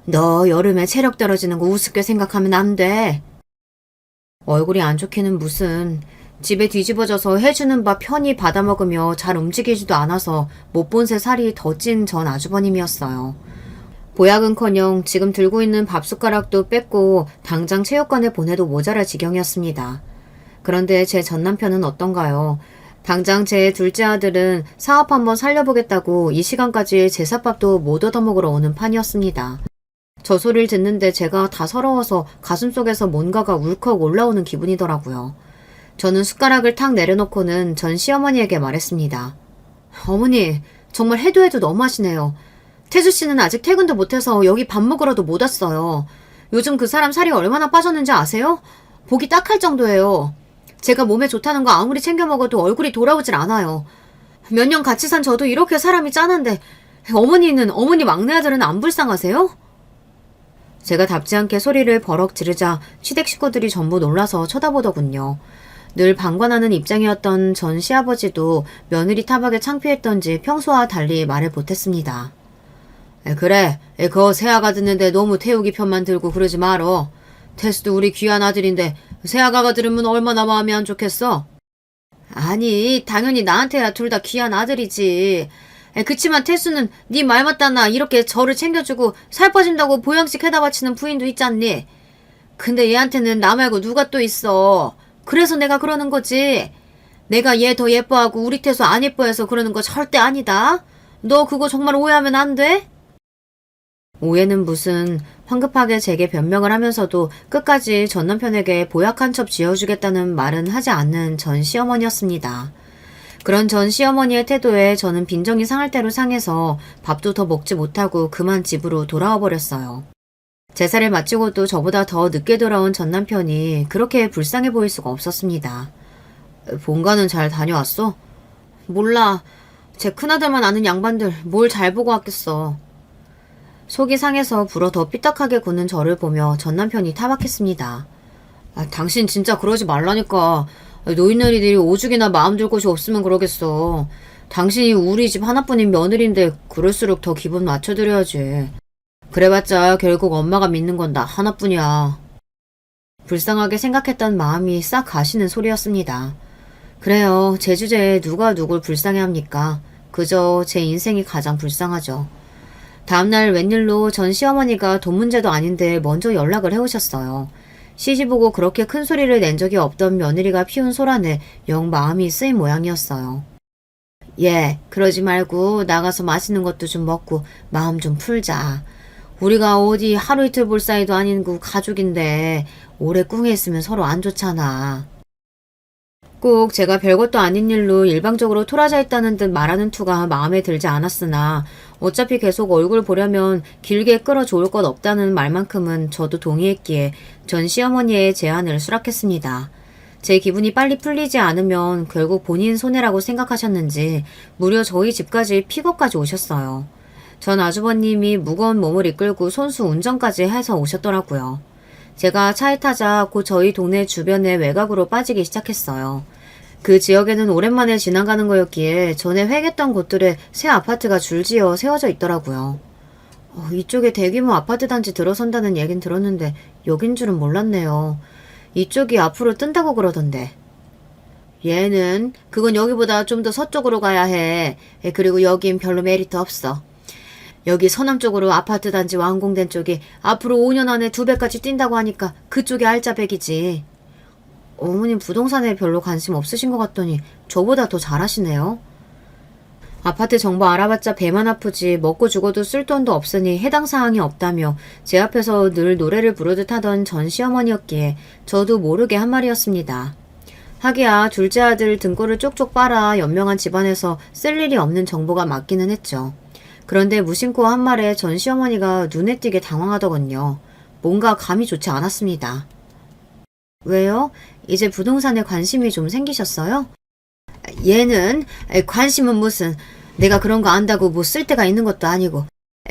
너 여름에 체력 떨어지는 거 우습게 생각하면 안 돼. 얼굴이 안 좋기는 무슨. 집에 뒤집어져서 해주는 밥 편히 받아먹으며 잘 움직이지도 않아서 못 본 새 살이 더 찐 전 아주버님이었어요. 보약은커녕 지금 들고 있는 밥숟가락도 뺐고 당장 체육관에 보내도 모자랄 지경이었습니다. 그런데 제 전 남편은 어떤가요? 당장 제 둘째 아들은 사업 한번 살려보겠다고 이 시간까지 제사밥도 못 얻어먹으러 오는 판이었습니다. 저 소리를 듣는데 제가 다 서러워서 가슴속에서 뭔가가 울컥 올라오는 기분이더라고요. 저는 숟가락을 탁 내려놓고는 전 시어머니에게 말했습니다. 어머니, 정말 해도 너무하시네요. 태수 씨는 아직 퇴근도 못해서 여기 밥 먹으러도 못 왔어요. 요즘 그 사람 살이 얼마나 빠졌는지 아세요? 보기 딱할 정도예요. 제가 몸에 좋다는 거 아무리 챙겨 먹어도 얼굴이 돌아오질 않아요. 몇 년 같이 산 저도 이렇게 사람이 짠한데 어머니 막내 아들은 안 불쌍하세요? 제가 답지 않게 소리를 버럭 지르자 시댁 식구들이 전부 놀라서 쳐다보더군요. 늘 방관하는 입장이었던 전 시아버지도 며느리 타박에 창피했던지 평소와 달리 말을 못했습니다. 그래, 그 새아가 듣는데 너무 태우기 편만 들고 그러지 말어. 태수도 우리 귀한 아들인데 새아가가 들으면 얼마나 마음이 안 좋겠어? 아니, 당연히 나한테야 둘 다 귀한 아들이지. 그치만 태수는 네 말 맞다나 이렇게 저를 챙겨주고 살 빠진다고 보양식 해다 바치는 부인도 있잖니. 근데 얘한테는 나 말고 누가 또 있어. 그래서 내가 그러는 거지. 내가 얘 더 예뻐하고 우리 태수 안 예뻐해서 그러는 거 절대 아니다. 너 그거 정말 오해하면 안 돼? 오해는 무슨. 황급하게 제게 변명을 하면서도 끝까지 전 남편에게 보약 한 첩 쥐어주겠다는 말은 하지 않는 전 시어머니였습니다. 그런 전 시어머니의 태도에 저는 빈정이 상할 대로 상해서 밥도 더 먹지 못하고 그만 집으로 돌아와 버렸어요. 제사를 마치고도 저보다 더 늦게 돌아온 전 남편이 그렇게 불쌍해 보일 수가 없었습니다. 본가는 잘 다녀왔어? 몰라. 제 큰아들만 아는 양반들 뭘 잘 보고 왔겠어. 속이 상해서 불어 더 삐딱하게 굳는 저를 보며 전 남편이 타박했습니다. 당신 진짜 그러지 말라니까. 노인네리들이 오죽이나 마음 둘 곳이 없으면 그러겠어. 당신이 우리 집 하나뿐인 며느리인데 그럴수록 더 기분 맞춰드려야지. 그래봤자 결국 엄마가 믿는 건 나 하나뿐이야. 불쌍하게 생각했던 마음이 싹 가시는 소리였습니다. 그래요. 제 주제에 누가 누굴 불쌍해 합니까? 그저 제 인생이 가장 불쌍하죠. 다음날 웬일로 전 시어머니가 돈 문제도 아닌데 먼저 연락을 해오셨어요. 시시보고 그렇게 큰 소리를 낸 적이 없던 며느리가 피운 소란에 영 마음이 쓰인 모양이었어요. 예, 그러지 말고 나가서 맛있는 것도 좀 먹고 마음 좀 풀자. 우리가 어디 하루 이틀 볼 사이도 아니고 가족인데 오래 꿍해 있으면 서로 안 좋잖아. 꼭 제가 별것도 아닌 일로 일방적으로 토라져 있다는 듯 말하는 투가 마음에 들지 않았으나 어차피 계속 얼굴 보려면 길게 끌어좋을 것 없다는 말만큼은 저도 동의했기에 전 시어머니의 제안을 수락했습니다. 제 기분이 빨리 풀리지 않으면 결국 본인 손해라고 생각하셨는지 무려 저희 집까지 픽업까지 오셨어요. 전 아주버님이 무거운 몸을 이끌고 손수 운전까지 해서 오셨더라고요. 제가 차에 타자 곧 저희 동네 주변의 외곽으로 빠지기 시작했어요. 그 지역에는 오랜만에 지나가는 거였기에 전에 획했던 곳들에 새 아파트가 줄지어 세워져 있더라고요. 이쪽에 대규모 아파트 단지 들어선다는 얘긴 들었는데 여긴 줄은 몰랐네요. 이쪽이 앞으로 뜬다고 그러던데. 얘는 그건 여기보다 좀 더 서쪽으로 가야 해. 그리고 여긴 별로 메리트 없어. 여기 서남 쪽으로 아파트 단지 완공된 쪽이 앞으로 5년 안에 2배까지 뛴다고 하니까 그쪽이 알짜배기지. 어머님 부동산에 별로 관심 없으신 것 같더니 저보다 더 잘하시네요. 아파트 정보 알아봤자 배만 아프지 먹고 죽어도 쓸 돈도 없으니 해당 사항이 없다며 제 앞에서 늘 노래를 부르듯 하던 전 시어머니였기에 저도 모르게 한 말이었습니다. 하기야 둘째 아들 등골을 쪽쪽 빨아 연명한 집안에서 쓸 일이 없는 정보가 맞기는 했죠. 그런데 무심코 한 말에 전 시어머니가 눈에 띄게 당황하더군요. 뭔가 감이 좋지 않았습니다. 왜요? 이제 부동산에 관심이 좀 생기셨어요? 얘는 관심은 무슨 내가 그런 거 안다고 뭐 쓸 데가 있는 것도 아니고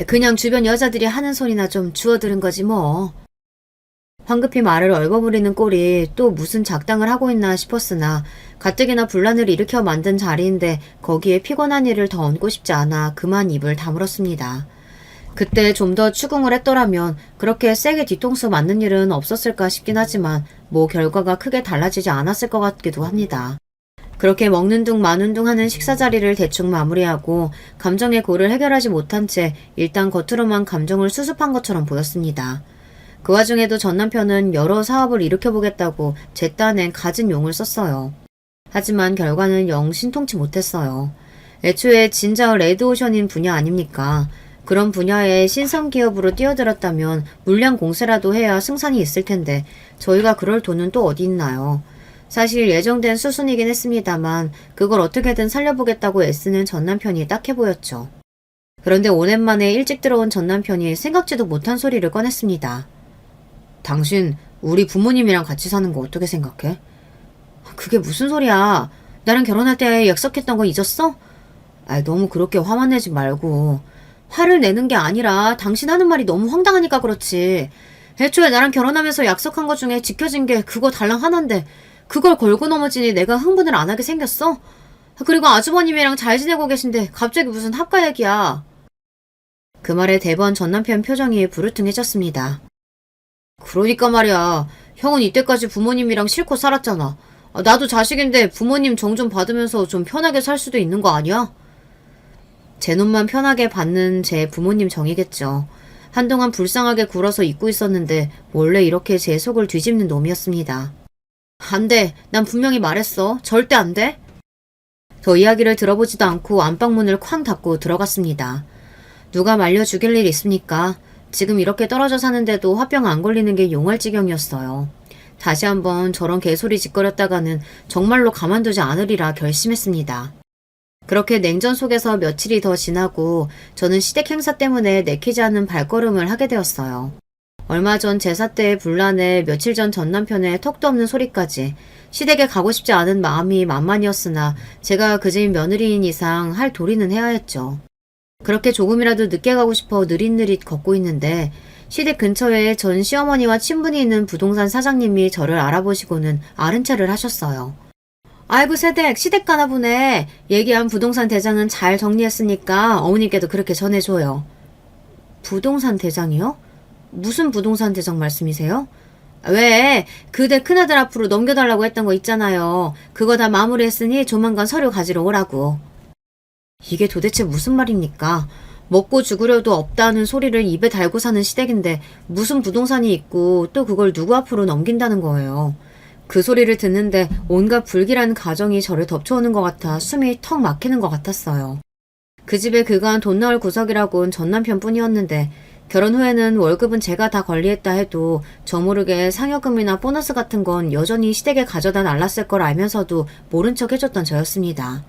그냥 주변 여자들이 하는 소리나 좀 주워들은 거지 뭐. 황급히 말을 얼버무리는 꼴이 또 무슨 작당을 하고 있나 싶었으나 가뜩이나 분란을 일으켜 만든 자리인데 거기에 피곤한 일을 더 얹고 싶지 않아 그만 입을 다물었습니다. 그때 좀 더 추궁을 했더라면 그렇게 세게 뒤통수 맞는 일은 없었을까 싶긴 하지만 뭐 결과가 크게 달라지지 않았을 것 같기도 합니다. 그렇게 먹는 둥 마는 둥 하는 식사 자리를 대충 마무리하고 감정의 골을 해결하지 못한 채 일단 겉으로만 감정을 수습한 것처럼 보였습니다. 그 와중에도 전 남편은 여러 사업을 일으켜보겠다고 제 딴엔 갖은 용을 썼어요. 하지만 결과는 영 신통치 못했어요. 애초에 진짜 레드오션인 분야 아닙니까? 그런 분야에 신성기업으로 뛰어들었다면 물량 공세라도 해야 승산이 있을 텐데 저희가 그럴 돈은 또 어디 있나요? 사실 예정된 수순이긴 했습니다만 그걸 어떻게든 살려보겠다고 애쓰는 전 남편이 딱해 보였죠. 그런데 오랜만에 일찍 들어온 전 남편이 생각지도 못한 소리를 꺼냈습니다. 당신 우리 부모님이랑 같이 사는 거 어떻게 생각해? 그게 무슨 소리야? 나랑 결혼할 때 약속했던 거 잊었어? 너무 그렇게 화만 내지 말고. 화를 내는 게 아니라 당신 하는 말이 너무 황당하니까 그렇지. 애초에 나랑 결혼하면서 약속한 것 중에 지켜진 게 그거 달랑 하나인데 그걸 걸고 넘어지니 내가 흥분을 안 하게 생겼어? 그리고 아주버님이랑 잘 지내고 계신데 갑자기 무슨 합가 얘기야. 그 말에 대번 전 남편 표정이 부르퉁해졌습니다. 그러니까 말이야. 형은 이때까지 부모님이랑 실컷 살았잖아. 나도 자식인데 부모님 정 좀 받으면서 좀 편하게 살 수도 있는 거 아니야? 제 놈만 편하게 받는 제 부모님 정이겠죠. 한동안 불쌍하게 굴어서 잊고 있었는데 원래 이렇게 제 속을 뒤집는 놈이었습니다. 안 돼. 난 분명히 말했어. 절대 안 돼. 더 이야기를 들어보지도 않고 안방문을 쾅 닫고 들어갔습니다. 누가 말려 죽일 일 있습니까? 지금 이렇게 떨어져 사는데도 화병 안 걸리는 게 용할 지경이었어요. 다시 한번 저런 개소리 짓거렸다가는 정말로 가만두지 않으리라 결심했습니다. 그렇게 냉전 속에서 며칠이 더 지나고 저는 시댁 행사 때문에 내키지 않는 발걸음을 하게 되었어요. 얼마 전 제사 때의 분란에 며칠 전 전 남편의 턱도 없는 소리까지 시댁에 가고 싶지 않은 마음이 만만이었으나 제가 그제인 며느리인 이상 할 도리는 해야 했죠. 그렇게 조금이라도 늦게 가고 싶어 느릿느릿 걷고 있는데 시댁 근처에 전 시어머니와 친분이 있는 부동산 사장님이 저를 알아보시고는 아른체를 하셨어요. 아이고 새댁 시댁 가나 보네. 얘기한 부동산 대장은 잘 정리했으니까 어머님께도 그렇게 전해줘요. 부동산 대장이요? 무슨 부동산 대장 말씀이세요? 왜? 그대 큰아들 앞으로 넘겨달라고 했던 거 있잖아요. 그거 다 마무리했으니 조만간 서류 가지러 오라고. 이게 도대체 무슨 말입니까? 먹고 죽으려도 없다는 소리를 입에 달고 사는 시댁인데 무슨 부동산이 있고 또 그걸 누구 앞으로 넘긴다는 거예요. 그 소리를 듣는데 온갖 불길한 가정이 저를 덮쳐오는 것 같아 숨이 턱 막히는 것 같았어요. 그 집에 그간 돈 나올 구석이라곤 전 남편뿐이었는데 결혼 후에는 월급은 제가 다 관리했다 해도 저 모르게 상여금이나 보너스 같은 건 여전히 시댁에 가져다 날랐을 걸 알면서도 모른 척 해줬던 저였습니다.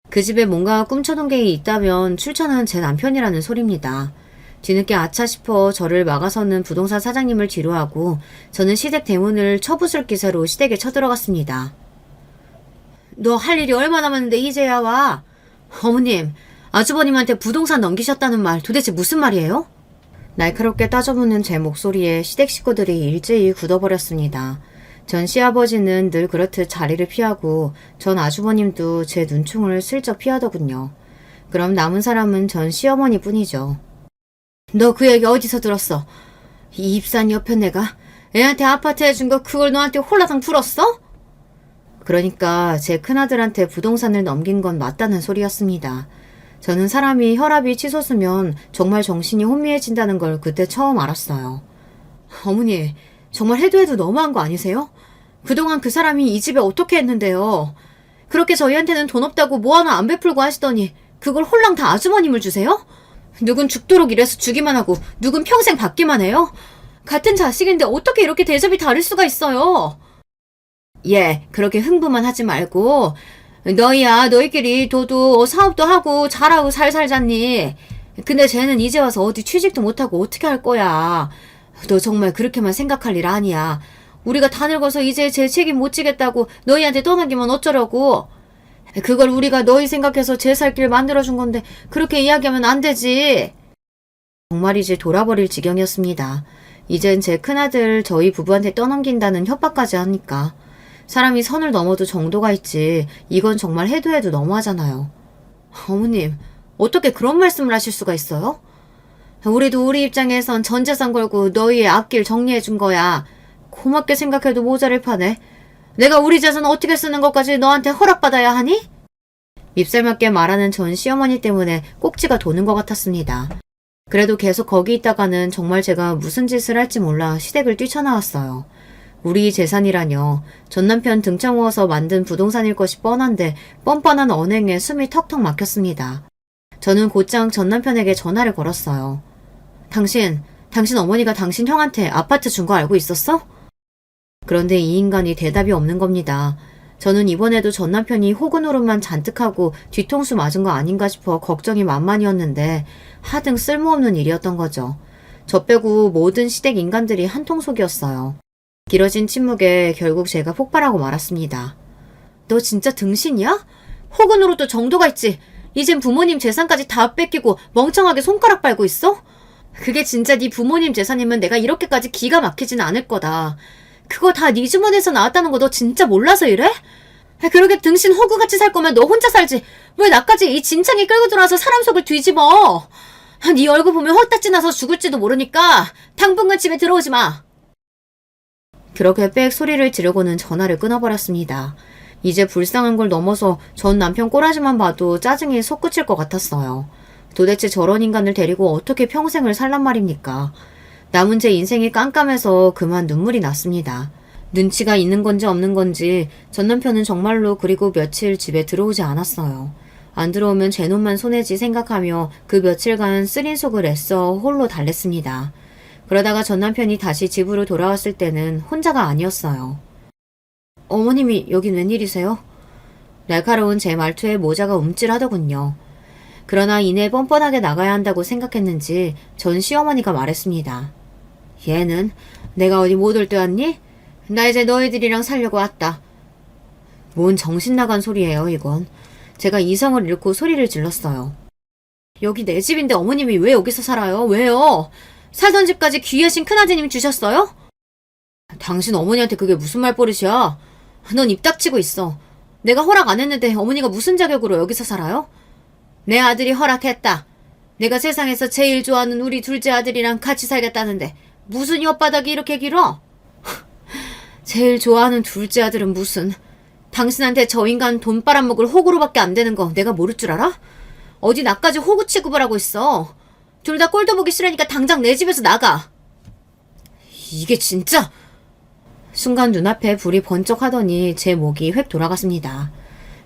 그 집에 뭔가 꿈쳐둔 게 있다면 출처는 제 남편이라는 소리입니다. 뒤늦게 아차 싶어 저를 막아서는 부동산 사장님을 뒤로하고 저는 시댁 대문을 쳐부술 기세로 시댁에 쳐들어갔습니다. 너 할 일이 얼마나 많은데 이제야 와? 어머님, 아주버님한테 부동산 넘기셨다는 말 도대체 무슨 말이에요? 날카롭게 따져묻는 제 목소리에 시댁 식구들이 일제히 굳어버렸습니다. 전 시아버지는 늘 그렇듯 자리를 피하고 전 아주버님도 제 눈총을 슬쩍 피하더군요. 그럼 남은 사람은 전 시어머니 뿐이죠. 너 그 얘기 어디서 들었어? 이 입산 옆에 내가 애한테 아파트 해준 거 그걸 너한테 홀라당 풀었어? 그러니까 제 큰아들한테 부동산을 넘긴 건 맞다는 소리였습니다. 저는 사람이 혈압이 치솟으면 정말 정신이 혼미해진다는 걸 그때 처음 알았어요. 어머니, 정말 해도 너무한 거 아니세요? 그동안 그 사람이 이 집에 어떻게 했는데요? 그렇게 저희한테는 돈 없다고 뭐 하나 안 베풀고 하시더니 그걸 홀랑 다 아주머님을 주세요? 누군 죽도록 일해서 주기만 하고 누군 평생 받기만 해요? 같은 자식인데 어떻게 이렇게 대접이 다를 수가 있어요? 예, 그렇게 흥부만 하지 말고 너희야 너희끼리 도도 사업도 하고 잘하고 잘 살잖니. 근데 쟤는 이제 와서 어디 취직도 못하고 어떻게 할 거야. 너 정말 그렇게만 생각할 일 아니야. 우리가 다 늙어서 이제 제 책임 못 지겠다고 너희한테 떠넘기면 어쩌려고. 그걸 우리가 너희 생각해서 제 살 길 만들어준 건데 그렇게 이야기하면 안 되지. 정말이지 돌아버릴 지경이었습니다. 이젠 제 큰아들 저희 부부한테 떠넘긴다는 협박까지 하니까. 사람이 선을 넘어도 정도가 있지 이건 정말 해도 너무하잖아요. 어머님, 어떻게 그런 말씀을 하실 수가 있어요? 우리도 우리 입장에선 전 재산 걸고 너희의 앞길 정리해준 거야. 고맙게 생각해도 모자를 파네. 내가 우리 재산 어떻게 쓰는 것까지 너한테 허락받아야 하니? 밉살맞게 말하는 전 시어머니 때문에 꼭지가 도는 것 같았습니다. 그래도 계속 거기 있다가는 정말 제가 무슨 짓을 할지 몰라 시댁을 뛰쳐나왔어요. 우리 재산이라뇨. 전 남편 등쳐모아서 만든 부동산일 것이 뻔한데 뻔뻔한 언행에 숨이 턱턱 막혔습니다. 저는 곧장 전 남편에게 전화를 걸었어요. 당신 어머니가 당신 형한테 아파트 준 거 알고 있었어? 그런데 이 인간이 대답이 없는 겁니다. 저는 이번에도 전 남편이 호구 노릇만 잔뜩 하고 뒤통수 맞은 거 아닌가 싶어 걱정이 만만이었는데 하등 쓸모없는 일이었던 거죠. 저 빼고 모든 시댁 인간들이 한통속이었어요. 길어진 침묵에 결국 제가 폭발하고 말았습니다. 너 진짜 등신이야? 호구 노릇도 정도가 있지. 이젠 부모님 재산까지 다 뺏기고 멍청하게 손가락 빨고 있어? 그게 진짜 네 부모님 재산이면 내가 이렇게까지 기가 막히진 않을 거다. 그거 다 네 주머니에서 나왔다는 거 너 진짜 몰라서 이래? 그렇게 등신 호구같이 살 거면 너 혼자 살지. 왜 나까지 이 진창에 끌고 들어와서 사람 속을 뒤집어. 네 얼굴 보면 헛다지 나서 죽을지도 모르니까 당분간 집에 들어오지 마. 그렇게 빽 소리를 지르고는 전화를 끊어버렸습니다. 이제 불쌍한 걸 넘어서 전 남편 꼬라지만 봐도 짜증이 솟구칠 것 같았어요. 도대체 저런 인간을 데리고 어떻게 평생을 살란 말입니까? 남은 제 인생이 깜깜해서 그만 눈물이 났습니다. 눈치가 있는 건지 없는 건지 전 남편은 정말로 그리고 며칠 집에 들어오지 않았어요. 안 들어오면 제 놈만 손해지 생각하며 그 며칠간 쓰린 속을 애써 홀로 달랬습니다. 그러다가 전 남편이 다시 집으로 돌아왔을 때는 혼자가 아니었어요. 어머님이 여긴 웬일이세요? 날카로운 제 말투에 모자가 움찔하더군요. 그러나 이내 뻔뻔하게 나가야 한다고 생각했는지 전 시어머니가 말했습니다. 얘는 내가 어디 못 올 때 왔니? 나 이제 너희들이랑 살려고 왔다. 뭔 정신 나간 소리예요 이건. 제가 이성을 잃고 소리를 질렀어요. 여기 내 집인데 어머님이 왜 여기서 살아요? 왜요? 살던 집까지 귀하신 큰아드님이 주셨어요? 당신 어머니한테 그게 무슨 말버릇이야? 넌 입 닥치고 있어. 내가 허락 안 했는데 어머니가 무슨 자격으로 여기서 살아요? 내 아들이 허락했다. 내가 세상에서 제일 좋아하는 우리 둘째 아들이랑 같이 살겠다는데 무슨 엿바닥이 이렇게 길어? 제일 좋아하는 둘째 아들은 무슨. 당신한테 저 인간 돈 빨아먹을 호구로밖에 안 되는 거 내가 모를 줄 알아? 어디 나까지 호구 취급을 하고 있어. 둘 다 꼴도 보기 싫으니까 당장 내 집에서 나가. 이게 진짜? 순간 눈앞에 불이 번쩍하더니 제 목이 획 돌아갔습니다.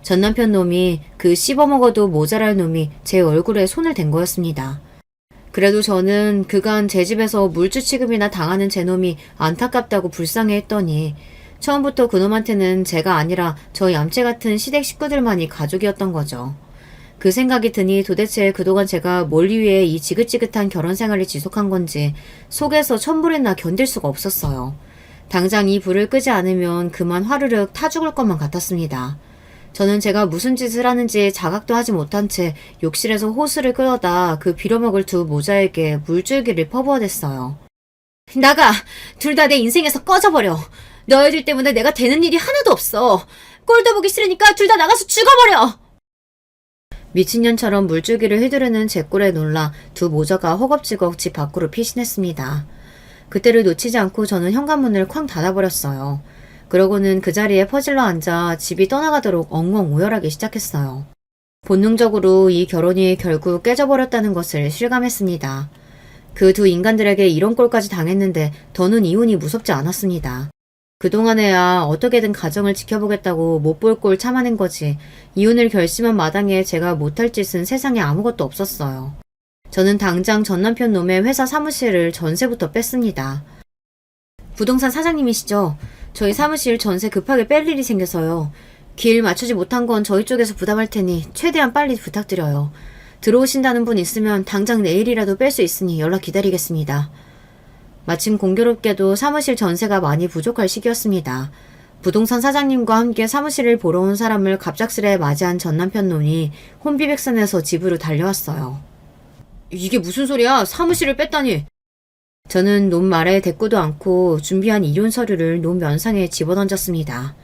전 남편 놈이 그 씹어먹어도 모자랄 놈이 제 얼굴에 손을 댄 거였습니다. 그래도 저는 그간 제 집에서 물주 취급이나 당하는 제 놈이 안타깝다고 불쌍해했더니 처음부터 그놈한테는 제가 아니라 저 얌체 같은 시댁 식구들만이 가족이었던 거죠. 그 생각이 드니 도대체 그동안 제가 뭘 위해 이 지긋지긋한 결혼 생활을 지속한 건지 속에서 천불이 나 견딜 수가 없었어요. 당장 이 불을 끄지 않으면 그만 화르륵 타 죽을 것만 같았습니다. 저는 제가 무슨 짓을 하는지 자각도 하지 못한 채 욕실에서 호스를 끌어다 그 빌어먹을 두 모자에게 물줄기를 퍼부어댔어요. 나가! 둘 다 내 인생에서 꺼져버려! 너희들 때문에 내가 되는 일이 하나도 없어! 꼴도 보기 싫으니까 둘 다 나가서 죽어버려! 미친년처럼 물줄기를 휘두르는 제 꼴에 놀라 두 모자가 허겁지겁 집 밖으로 피신했습니다. 그때를 놓치지 않고 저는 현관문을 쾅 닫아버렸어요. 그러고는 그 자리에 퍼질러 앉아 집이 떠나가도록 엉엉 오열하기 시작했어요. 본능적으로 이 결혼이 결국 깨져버렸다는 것을 실감했습니다. 그 두 인간들에게 이런 꼴까지 당했는데 더는 이혼이 무섭지 않았습니다. 그동안에야 어떻게든 가정을 지켜보겠다고 못 볼 꼴 참아낸 거지 이혼을 결심한 마당에 제가 못할 짓은 세상에 아무것도 없었어요. 저는 당장 전 남편 놈의 회사 사무실을 전세부터 뺐습니다. 부동산 사장님이시죠? 저희 사무실 전세 급하게 뺄 일이 생겨서요. 길 맞추지 못한 건 저희 쪽에서 부담할 테니 최대한 빨리 부탁드려요. 들어오신다는 분 있으면 당장 내일이라도 뺄 수 있으니 연락 기다리겠습니다. 마침 공교롭게도 사무실 전세가 많이 부족할 시기였습니다. 부동산 사장님과 함께 사무실을 보러 온 사람을 갑작스레 맞이한 전 남편 놈이 혼비백산해서 집으로 달려왔어요. 이게 무슨 소리야? 사무실을 뺐다니. 저는 놈 말에 대꾸도 않고 준비한 이혼 서류를 놈 면상에 집어던졌습니다.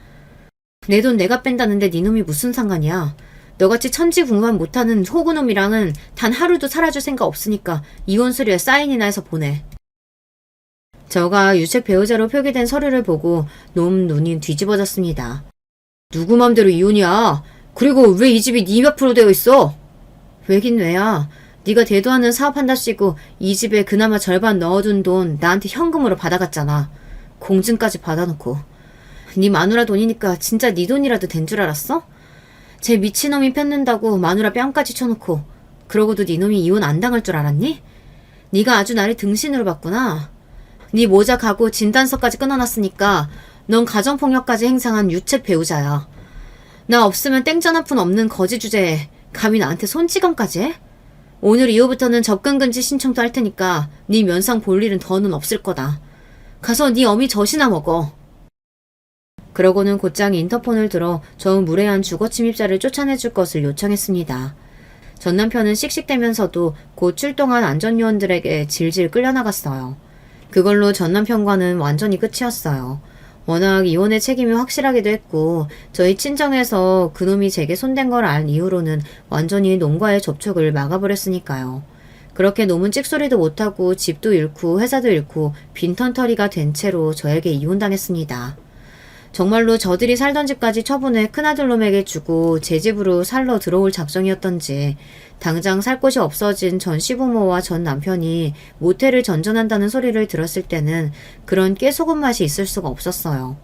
내 돈 내가 뺀다는데 네 놈이 무슨 상관이야. 너같이 천지국만 못하는 호구놈이랑은 단 하루도 살아줄 생각 없으니까 이혼 서류에 사인이나 해서 보내. 저가 유책 배우자로 표기된 서류를 보고 놈 눈이 뒤집어졌습니다. 누구 맘대로 이혼이야? 그리고 왜 이 집이 네 옆으로 되어 있어? 왜긴 왜야. 네가 대도하는 사업한답시고 이 집에 그나마 절반 넣어둔 돈 나한테 현금으로 받아갔잖아. 공증까지 받아놓고. 네 마누라 돈이니까 진짜 네 돈이라도 된 줄 알았어? 쟤 미친놈이 폈는다고 마누라 뺨까지 쳐놓고 그러고도 네 놈이 이혼 안 당할 줄 알았니? 네가 아주 나를 등신으로 봤구나. 네 모자 가고 진단서까지 끊어놨으니까 넌 가정폭력까지 행상한 유책 배우자야. 나 없으면 땡전 한 푼 없는 거지 주제에 감히 나한테 손찌검까지 해? 오늘 이후부터는 접근금지 신청도 할 테니까 네 면상 볼 일은 더는 없을 거다. 가서 네 어미 젖이나 먹어. 그러고는 곧장 인터폰을 들어 저 무례한 주거침입자를 쫓아내줄 것을 요청했습니다. 전 남편은 씩씩대면서도 곧 출동한 안전요원들에게 질질 끌려나갔어요. 그걸로 전 남편과는 완전히 끝이었어요. 워낙 이혼의 책임이 확실하기도 했고 저희 친정에서 그놈이 제게 손댄 걸 알 이후로는 완전히 놈과의 접촉을 막아버렸으니까요. 그렇게 놈은 찍소리도 못하고 집도 잃고 회사도 잃고 빈털터리가 된 채로 저에게 이혼당했습니다. 정말로 저들이 살던 집까지 처분해 큰아들 놈에게 주고 제 집으로 살러 들어올 작정이었던지 당장 살 곳이 없어진 전 시부모와 전 남편이 모텔을 전전한다는 소리를 들었을 때는 그런 깨소금 맛이 있을 수가 없었어요.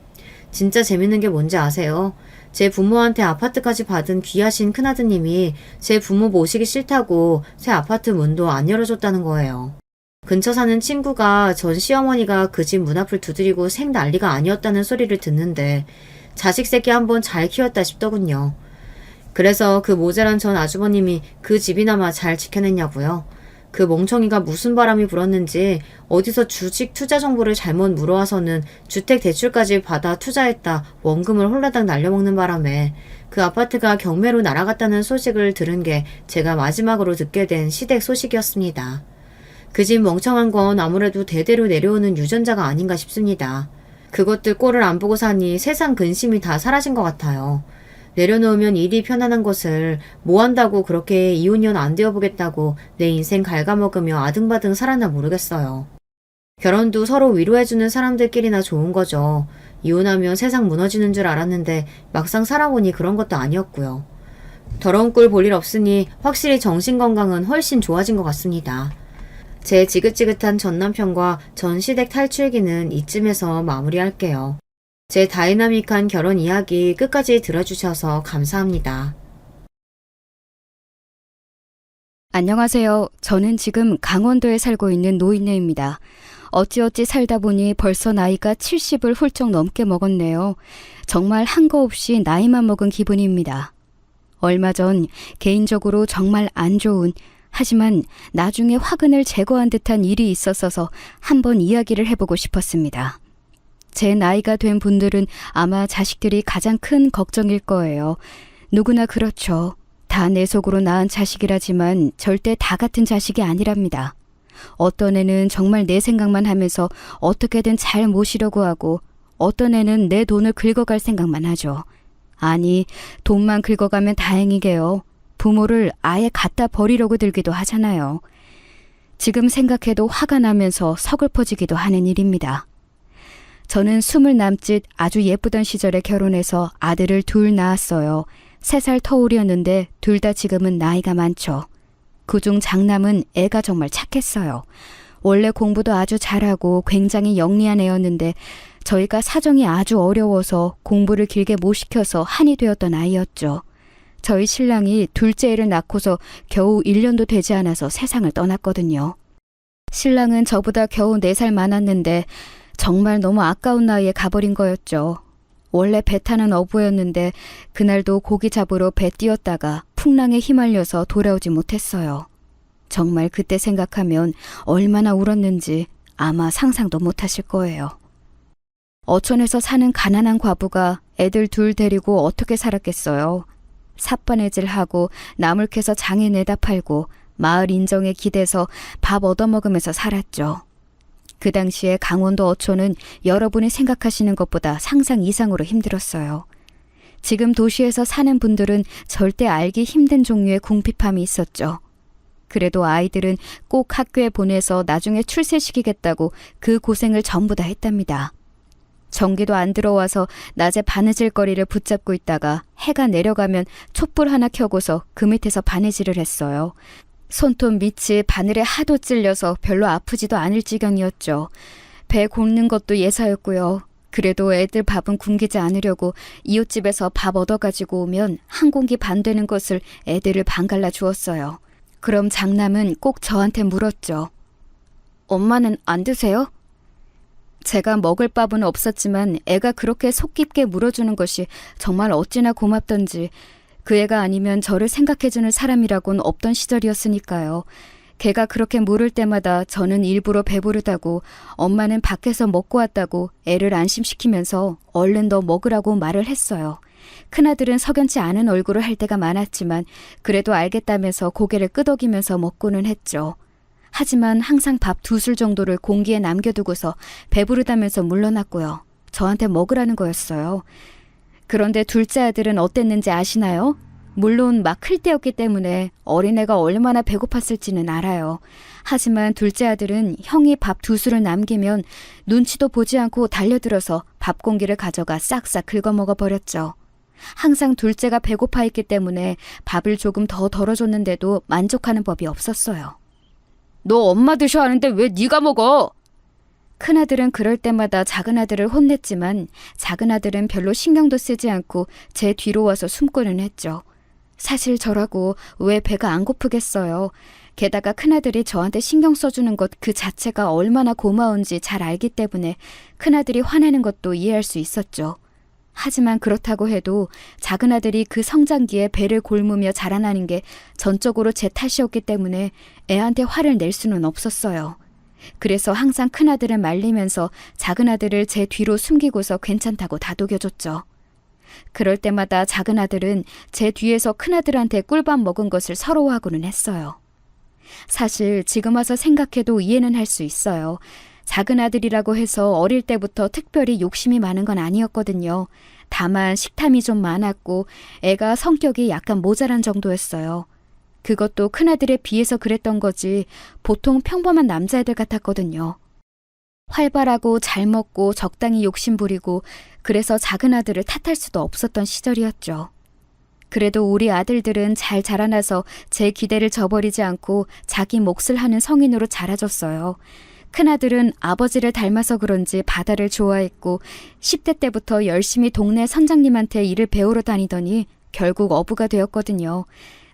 진짜 재밌는 게 뭔지 아세요? 제 부모한테 아파트까지 받은 귀하신 큰아드님이 제 부모 모시기 싫다고 새 아파트 문도 안 열어줬다는 거예요. 근처 사는 친구가 전 시어머니가 그 집 문 앞을 두드리고 생 난리가 아니었다는 소리를 듣는데 자식 새끼 한번 잘 키웠다 싶더군요. 그래서 그 모자란 전 아주버님이 그 집이나마 잘 지켜냈냐고요. 그 멍청이가 무슨 바람이 불었는지 어디서 주식 투자 정보를 잘못 물어와서는 주택 대출까지 받아 투자했다 원금을 홀라당 날려먹는 바람에 그 아파트가 경매로 날아갔다는 소식을 들은 게 제가 마지막으로 듣게 된 시댁 소식이었습니다. 그 집 멍청한 건 아무래도 대대로 내려오는 유전자가 아닌가 싶습니다. 그것들 꼴을 안 보고 사니 세상 근심이 다 사라진 것 같아요. 내려놓으면 일이 편안한 것을 뭐 한다고 그렇게 이혼년 안 되어보겠다고 내 인생 갉아먹으며 아등바등 살았나 모르겠어요. 결혼도 서로 위로해주는 사람들끼리나 좋은 거죠. 이혼하면 세상 무너지는 줄 알았는데 막상 살아보니 그런 것도 아니었고요. 더러운 꼴 볼 일 없으니 확실히 정신건강은 훨씬 좋아진 것 같습니다. 제 지긋지긋한 전남편과 전 시댁 탈출기는 이쯤에서 마무리할게요. 제 다이나믹한 결혼 이야기 끝까지 들어주셔서 감사합니다. 안녕하세요. 저는 지금 강원도에 살고 있는 노인네입니다. 어찌어찌 살다 보니 벌써 나이가 70을 훌쩍 넘게 먹었네요. 정말 한 거 없이 나이만 먹은 기분입니다. 얼마 전 개인적으로 정말 안 좋은, 하지만 나중에 화근을 제거한 듯한 일이 있었어서 한번 이야기를 해보고 싶었습니다. 제 나이가 된 분들은 아마 자식들이 가장 큰 걱정일 거예요. 누구나 그렇죠. 다 내 속으로 낳은 자식이라지만 절대 다 같은 자식이 아니랍니다. 어떤 애는 정말 내 생각만 하면서 어떻게든 잘 모시려고 하고, 어떤 애는 내 돈을 긁어갈 생각만 하죠. 아니, 돈만 긁어가면 다행이게요. 부모를 아예 갖다 버리려고 들기도 하잖아요. 지금 생각해도 화가 나면서 서글퍼지기도 하는 일입니다. 저는 20 남짓 아주 예쁘던 시절에 결혼해서 아들을 둘 낳았어요. 3살 터울이었는데 둘 다 지금은 나이가 많죠. 그중 장남은 애가 정말 착했어요. 원래 공부도 아주 잘하고 굉장히 영리한 애였는데 저희가 사정이 아주 어려워서 공부를 길게 못 시켜서 한이 되었던 아이였죠. 저희 신랑이 둘째 애를 낳고서 겨우 1년도 되지 않아서 세상을 떠났거든요. 신랑은 저보다 겨우 4살 많았는데 정말 너무 아까운 나이에 가버린 거였죠. 원래 배 타는 어부였는데 그날도 고기 잡으러 배 띄었다가 풍랑에 휘말려서 돌아오지 못했어요. 정말 그때 생각하면 얼마나 울었는지 아마 상상도 못하실 거예요. 어촌에서 사는 가난한 과부가 애들 둘 데리고 어떻게 살았겠어요. 삿바네질하고 나물 캐서 장에 내다 팔고 마을 인정에 기대서 밥 얻어먹으면서 살았죠. 그 당시에 강원도 어촌은 여러분이 생각하시는 것보다 상상 이상으로 힘들었어요. 지금 도시에서 사는 분들은 절대 알기 힘든 종류의 궁핍함이 있었죠. 그래도 아이들은 꼭 학교에 보내서 나중에 출세시키겠다고 그 고생을 전부 다 했답니다. 전기도 안 들어와서 낮에 바느질거리를 붙잡고 있다가 해가 내려가면 촛불 하나 켜고서 그 밑에서 바느질을 했어요. 손톱 밑이 바늘에 하도 찔려서 별로 아프지도 않을 지경이었죠. 배 굽는 것도 예사였고요. 그래도 애들 밥은 굶기지 않으려고 이웃집에서 밥 얻어가지고 오면 한 공기 반 되는 것을 애들을 반갈라 주었어요. 그럼 장남은 꼭 저한테 물었죠. 엄마는 안 드세요? 제가 먹을 밥은 없었지만 애가 그렇게 속 깊게 물어주는 것이 정말 어찌나 고맙던지, 그 애가 아니면 저를 생각해주는 사람이라곤 없던 시절이었으니까요. 걔가 그렇게 물을 때마다 저는 일부러 배부르다고, 엄마는 밖에서 먹고 왔다고 애를 안심시키면서 얼른 너 먹으라고 말을 했어요. 큰아들은 석연치 않은 얼굴을 할 때가 많았지만 그래도 알겠다면서 고개를 끄덕이면서 먹고는 했죠. 하지만 항상 밥 2술 정도를 공기에 남겨두고서 배부르다면서 물러났고요. 저한테 먹으라는 거였어요. 그런데 둘째 아들은 어땠는지 아시나요? 물론 막 클 때였기 때문에 어린애가 얼마나 배고팠을지는 알아요. 하지만 둘째 아들은 형이 밥 2술을 남기면 눈치도 보지 않고 달려들어서 밥 공기를 가져가 싹싹 긁어먹어 버렸죠. 항상 둘째가 배고파 있기 때문에 밥을 조금 더 덜어줬는데도 만족하는 법이 없었어요. 너 엄마 드셔 하는데 왜 네가 먹어? 큰아들은 그럴 때마다 작은아들을 혼냈지만 작은아들은 별로 신경도 쓰지 않고 제 뒤로 와서 숨고는 했죠. 사실 저라고 왜 배가 안 고프겠어요. 게다가 큰아들이 저한테 신경 써주는 것 그 자체가 얼마나 고마운지 잘 알기 때문에 큰아들이 화내는 것도 이해할 수 있었죠. 하지만 그렇다고 해도 작은아들이 그 성장기에 배를 골무며 자라나는 게 전적으로 제 탓이었기 때문에 애한테 화를 낼 수는 없었어요. 그래서 항상 큰아들을 말리면서 작은아들을 제 뒤로 숨기고서 괜찮다고 다독여줬죠. 그럴 때마다 작은아들은 제 뒤에서 큰아들한테 꿀밥 먹은 것을 서러워하고는 했어요. 사실 지금 와서 생각해도 이해는 할 수 있어요. 작은아들이라고 해서 어릴 때부터 특별히 욕심이 많은 건 아니었거든요. 다만 식탐이 좀 많았고 애가 성격이 약간 모자란 정도였어요. 그것도 큰아들에 비해서 그랬던 거지 보통 평범한 남자애들 같았거든요. 활발하고 잘 먹고 적당히 욕심 부리고 그래서 작은아들을 탓할 수도 없었던 시절이었죠. 그래도 우리 아들들은 잘 자라나서 제 기대를 저버리지 않고 자기 몫을 하는 성인으로 자라줬어요. 큰아들은 아버지를 닮아서 그런지 바다를 좋아했고 10대 때부터 열심히 동네 선장님한테 일을 배우러 다니더니 결국 어부가 되었거든요.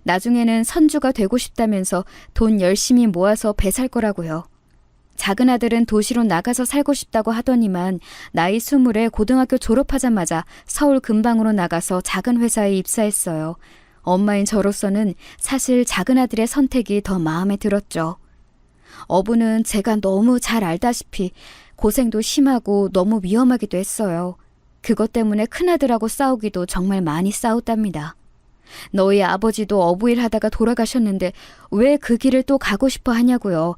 나중에는 선주가 되고 싶다면서 돈 열심히 모아서 배 살 거라고요. 작은 아들은 도시로 나가서 살고 싶다고 하더니만 나이 20에 고등학교 졸업하자마자 서울 근방으로 나가서 작은 회사에 입사했어요. 엄마인 저로서는 사실 작은 아들의 선택이 더 마음에 들었죠. 어부는 제가 너무 잘 알다시피 고생도 심하고 너무 위험하기도 했어요. 그것 때문에 큰아들하고 싸우기도 정말 많이 싸웠답니다. 너희 아버지도 어부일 하다가 돌아가셨는데 왜 그 길을 또 가고 싶어 하냐고요.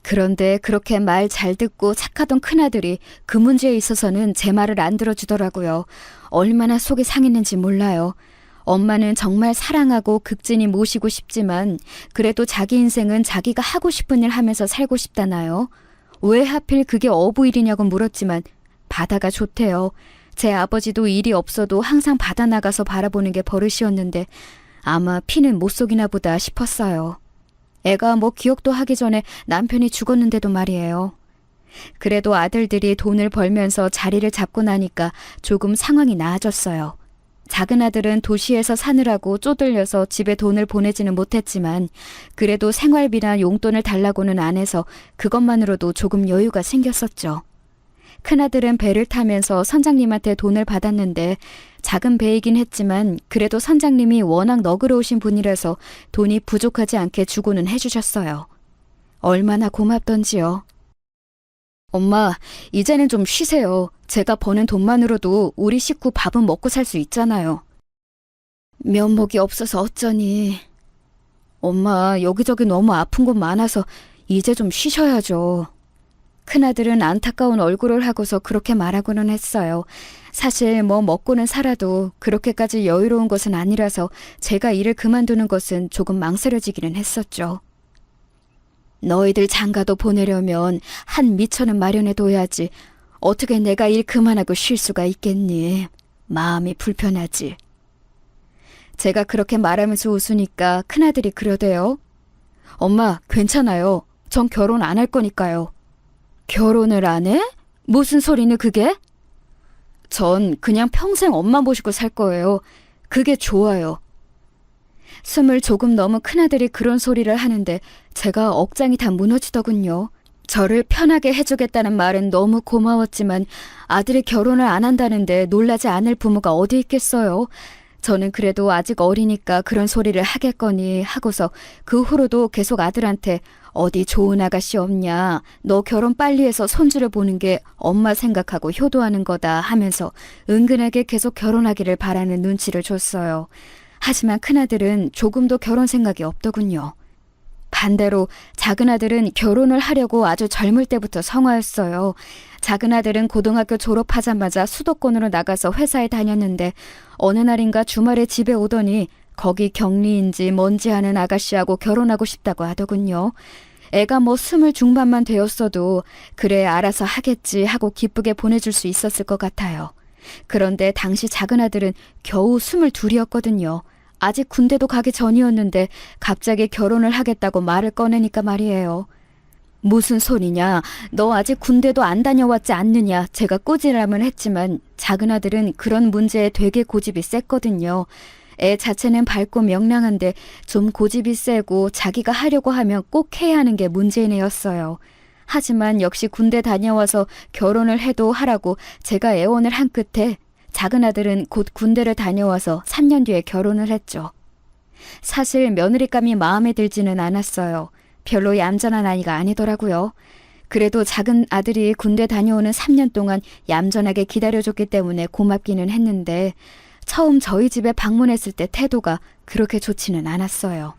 그런데 그렇게 말 잘 듣고 착하던 큰아들이 그 문제에 있어서는 제 말을 안 들어주더라고요. 얼마나 속이 상했는지 몰라요. 엄마는 정말 사랑하고 극진히 모시고 싶지만 그래도 자기 인생은 자기가 하고 싶은 일 하면서 살고 싶다나요? 왜 하필 그게 어부일이냐고 물었지만 바다가 좋대요. 제 아버지도 일이 없어도 항상 바다 나가서 바라보는 게 버릇이었는데 아마 피는 못 속이나 보다 싶었어요. 애가 뭐 기억도 하기 전에 남편이 죽었는데도 말이에요. 그래도 아들들이 돈을 벌면서 자리를 잡고 나니까 조금 상황이 나아졌어요. 작은 아들은 도시에서 사느라고 쪼들려서 집에 돈을 보내지는 못했지만 그래도 생활비나 용돈을 달라고는 안 해서 그것만으로도 조금 여유가 생겼었죠. 큰아들은 배를 타면서 선장님한테 돈을 받았는데 작은 배이긴 했지만 그래도 선장님이 워낙 너그러우신 분이라서 돈이 부족하지 않게 주고는 해주셨어요. 얼마나 고맙던지요. 엄마, 이제는 좀 쉬세요. 제가 버는 돈만으로도 우리 식구 밥은 먹고 살 수 있잖아요. 면목이 없어서 어쩌니. 엄마, 여기저기 너무 아픈 곳 많아서 이제 좀 쉬셔야죠. 큰아들은 안타까운 얼굴을 하고서 그렇게 말하고는 했어요. 사실 뭐 먹고는 살아도 그렇게까지 여유로운 것은 아니라서 제가 일을 그만두는 것은 조금 망설여지기는 했었죠. 너희들 장가도 보내려면 한 미천은 마련해둬야지. 어떻게 내가 일 그만하고 쉴 수가 있겠니? 마음이 불편하지. 제가 그렇게 말하면서 웃으니까 큰아들이 그러대요. 엄마, 괜찮아요. 전 결혼 안 할 거니까요. 결혼을 안 해? 무슨 소리는 그게? 전 그냥 평생 엄마 모시고 살 거예요. 그게 좋아요. 20 조금 넘은 큰아들이 그런 소리를 하는데 제가 억장이 다 무너지더군요. 저를 편하게 해주겠다는 말은 너무 고마웠지만 아들이 결혼을 안 한다는데 놀라지 않을 부모가 어디 있겠어요. 저는 그래도 아직 어리니까 그런 소리를 하겠거니 하고서 그 후로도 계속 아들한테 어디 좋은 아가씨 없냐, 너 결혼 빨리 해서 손주를 보는 게 엄마 생각하고 효도하는 거다 하면서 은근하게 계속 결혼하기를 바라는 눈치를 줬어요. 하지만 큰아들은 조금도 결혼 생각이 없더군요. 반대로 작은 아들은 결혼을 하려고 아주 젊을 때부터 성화였어요. 작은 아들은 고등학교 졸업하자마자 수도권으로 나가서 회사에 다녔는데 어느 날인가 주말에 집에 오더니 거기 격리인지 뭔지 하는 아가씨하고 결혼하고 싶다고 하더군요. 애가 뭐 20 중반만 되었어도 그래 알아서 하겠지 하고 기쁘게 보내줄 수 있었을 것 같아요. 그런데 당시 작은 아들은 겨우 22이었거든요. 아직 군대도 가기 전이었는데 갑자기 결혼을 하겠다고 말을 꺼내니까 말이에요. 무슨 소리냐? 너 아직 군대도 안 다녀왔지 않느냐? 제가 꼬지람을 했지만 작은 아들은 그런 문제에 되게 고집이 셌거든요. 애 자체는 밝고 명랑한데 좀 고집이 세고 자기가 하려고 하면 꼭 해야 하는 게 문제인 애였어요. 하지만 역시 군대 다녀와서 결혼을 해도 하라고 제가 애원을 한 끝에 작은 아들은 곧 군대를 다녀와서 3년 뒤에 결혼을 했죠. 사실 며느리감이 마음에 들지는 않았어요. 별로 얌전한 아이가 아니더라고요. 그래도 작은 아들이 군대 다녀오는 3년 동안 얌전하게 기다려줬기 때문에 고맙기는 했는데 처음 저희 집에 방문했을 때 태도가 그렇게 좋지는 않았어요.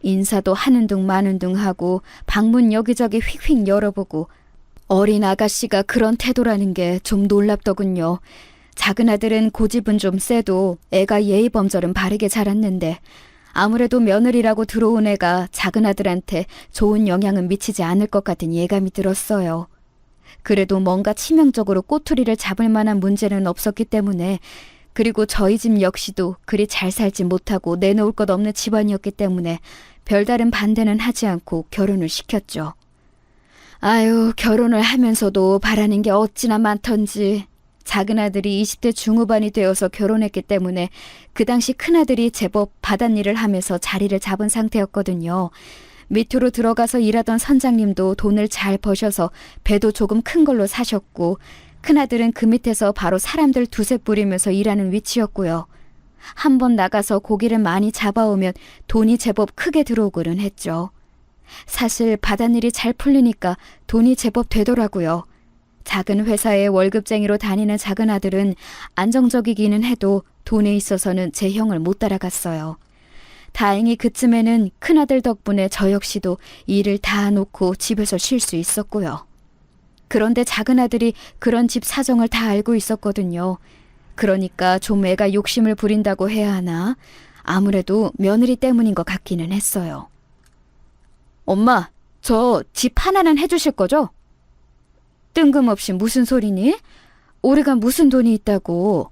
인사도 하는 둥 마는 둥 하고 방문 여기저기 휙휙 열어보고 어린 아가씨가 그런 태도라는 게 좀 놀랍더군요. 작은 아들은 고집은 좀 세도 애가 예의 범절은 바르게 자랐는데 아무래도 며느리라고 들어온 애가 작은 아들한테 좋은 영향은 미치지 않을 것 같은 예감이 들었어요. 그래도 뭔가 치명적으로 꼬투리를 잡을 만한 문제는 없었기 때문에 그리고 저희 집 역시도 그리 잘 살지 못하고 내놓을 것 없는 집안이었기 때문에 별다른 반대는 하지 않고 결혼을 시켰죠. 아유, 결혼을 하면서도 바라는 게 어찌나 많던지. 작은 아들이 20대 중후반이 되어서 결혼했기 때문에 그 당시 큰아들이 제법 바닷일을 하면서 자리를 잡은 상태였거든요. 밑으로 들어가서 일하던 선장님도 돈을 잘 버셔서 배도 조금 큰 걸로 사셨고, 큰아들은 그 밑에서 바로 사람들 두세 뿌리면서 일하는 위치였고요. 한번 나가서 고기를 많이 잡아오면 돈이 제법 크게 들어오고는 했죠. 사실 바닷일이 잘 풀리니까 돈이 제법 되더라고요. 작은 회사에 월급쟁이로 다니는 작은 아들은 안정적이기는 해도 돈에 있어서는 제 형을 못 따라갔어요. 다행히 그쯤에는 큰아들 덕분에 저 역시도 일을 다 놓고 집에서 쉴 수 있었고요. 그런데 작은 아들이 그런 집 사정을 다 알고 있었거든요. 그러니까 좀 애가 욕심을 부린다고 해야 하나? 아무래도 며느리 때문인 것 같기는 했어요. 엄마, 저 집 하나는 해주실 거죠? 뜬금없이 무슨 소리니? 우리가 무슨 돈이 있다고.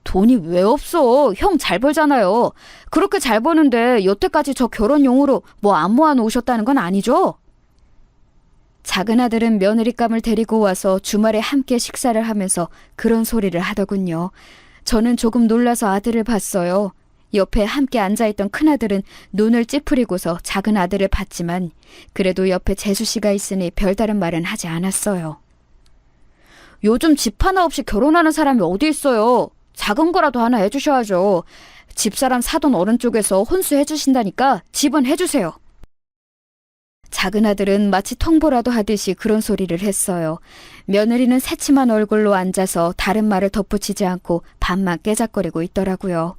돈이 왜 없어? 형 잘 벌잖아요. 그렇게 잘 버는데 여태까지 저 결혼용으로 뭐 안 모아놓으셨다는 건 아니죠? 작은 아들은 며느리감을 데리고 와서 주말에 함께 식사를 하면서 그런 소리를 하더군요. 저는 조금 놀라서 아들을 봤어요. 옆에 함께 앉아있던 큰아들은 눈을 찌푸리고서 작은 아들을 봤지만 그래도 옆에 재수씨가 있으니 별다른 말은 하지 않았어요. 요즘 집 하나 없이 결혼하는 사람이 어디 있어요. 작은 거라도 하나 해주셔야죠. 집사람 사돈 어른 쪽에서 혼수 해주신다니까 집은 해주세요. 작은 아들은 마치 통보라도 하듯이 그런 소리를 했어요. 며느리는 새침한 얼굴로 앉아서 다른 말을 덧붙이지 않고 밥만 깨작거리고 있더라고요.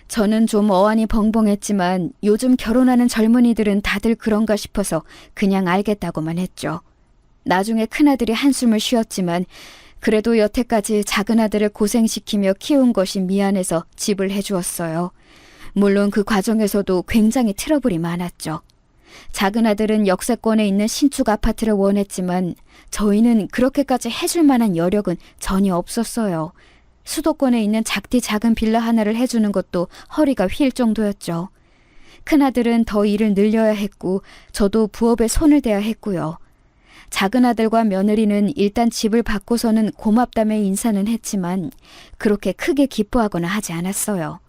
저는 좀 어안이 벙벙했지만 요즘 결혼하는 젊은이들은 다들 그런가 싶어서 그냥 알겠다고만 했죠. 나중에 큰아들이 한숨을 쉬었지만 그래도 여태까지 작은 아들을 고생시키며 키운 것이 미안해서 집을 해주었어요. 물론 그 과정에서도 굉장히 트러블이 많았죠. 작은 아들은 역세권에 있는 신축 아파트를 원했지만 저희는 그렇게까지 해줄 만한 여력은 전혀 없었어요. 수도권에 있는 작디 작은 빌라 하나를 해주는 것도 허리가 휠 정도였죠. 큰아들은 더 일을 늘려야 했고 저도 부업에 손을 대야 했고요. 작은 아들과 며느리는 일단 집을 받고서는 고맙다며 인사는 했지만 그렇게 크게 기뻐하거나 하지 않았어요.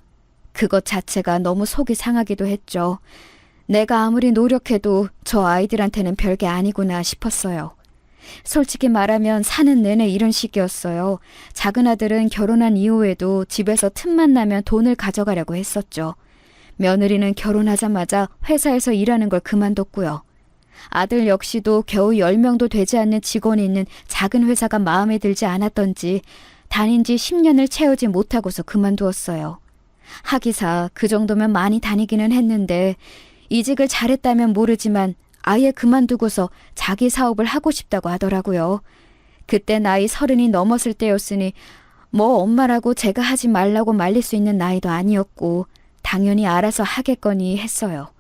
그것 자체가 너무 속이 상하기도 했죠. 내가 아무리 노력해도 저 아이들한테는 별게 아니구나 싶었어요. 솔직히 말하면 사는 내내 이런 식이었어요. 작은 아들은 결혼한 이후에도 집에서 틈만 나면 돈을 가져가려고 했었죠. 며느리는 결혼하자마자 회사에서 일하는 걸 그만뒀고요. 아들 역시도 겨우 10명도 되지 않는 직원이 있는 작은 회사가 마음에 들지 않았던지 다닌 지 10년을 채우지 못하고서 그만두었어요. 하기사 그 정도면 많이 다니기는 했는데 이직을 잘했다면 모르지만 아예 그만두고서 자기 사업을 하고 싶다고 하더라고요. 그때 나이 30이 넘었을 때였으니 뭐 엄마라고 제가 하지 말라고 말릴 수 있는 나이도 아니었고 당연히 알아서 하겠거니 했어요.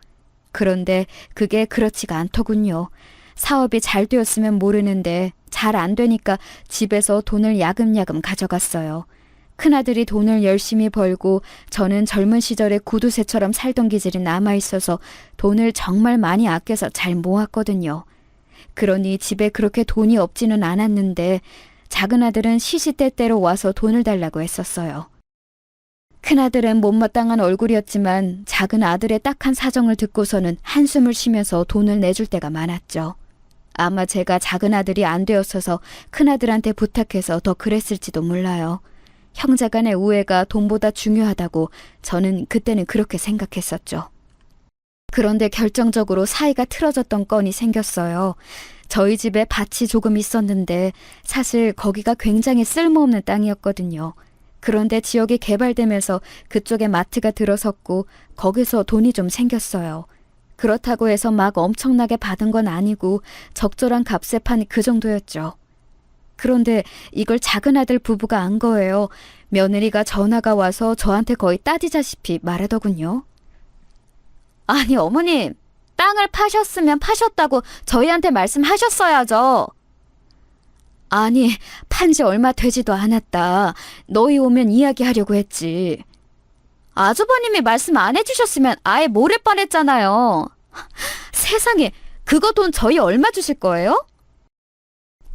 그런데 그게 그렇지가 않더군요. 사업이 잘 되었으면 모르는데 잘 안 되니까 집에서 돈을 야금야금 가져갔어요. 큰아들이 돈을 열심히 벌고 저는 젊은 시절에 구두쇠처럼 살던 기질이 남아있어서 돈을 정말 많이 아껴서 잘 모았거든요. 그러니 집에 그렇게 돈이 없지는 않았는데 작은 아들은 시시때때로 와서 돈을 달라고 했었어요. 큰아들은 못마땅한 얼굴이었지만 작은 아들의 딱한 사정을 듣고서는 한숨을 쉬면서 돈을 내줄 때가 많았죠. 아마 제가 작은 아들이 안 되었어서 큰아들한테 부탁해서 더 그랬을지도 몰라요. 형제간의 우애가 돈보다 중요하다고 저는 그때는 그렇게 생각했었죠. 그런데 결정적으로 사이가 틀어졌던 건이 생겼어요. 저희 집에 밭이 조금 있었는데 사실 거기가 굉장히 쓸모없는 땅이었거든요. 그런데 지역이 개발되면서 그쪽에 마트가 들어섰고 거기서 돈이 좀 생겼어요. 그렇다고 해서 막 엄청나게 받은 건 아니고 적절한 값에 판 그 정도였죠. 그런데 이걸 작은 아들 부부가 안 거예요. 며느리가 전화가 와서 저한테 거의 따지자시피 말하더군요. 아니 어머님, 땅을 파셨으면 파셨다고 저희한테 말씀하셨어야죠. 아니, 판지 얼마 되지도 않았다. 너희 오면 이야기하려고 했지. 아주버님이 말씀 안 해주셨으면 아예 모를 뻔했잖아요. 세상에, 그거 돈 저희 얼마 주실 거예요?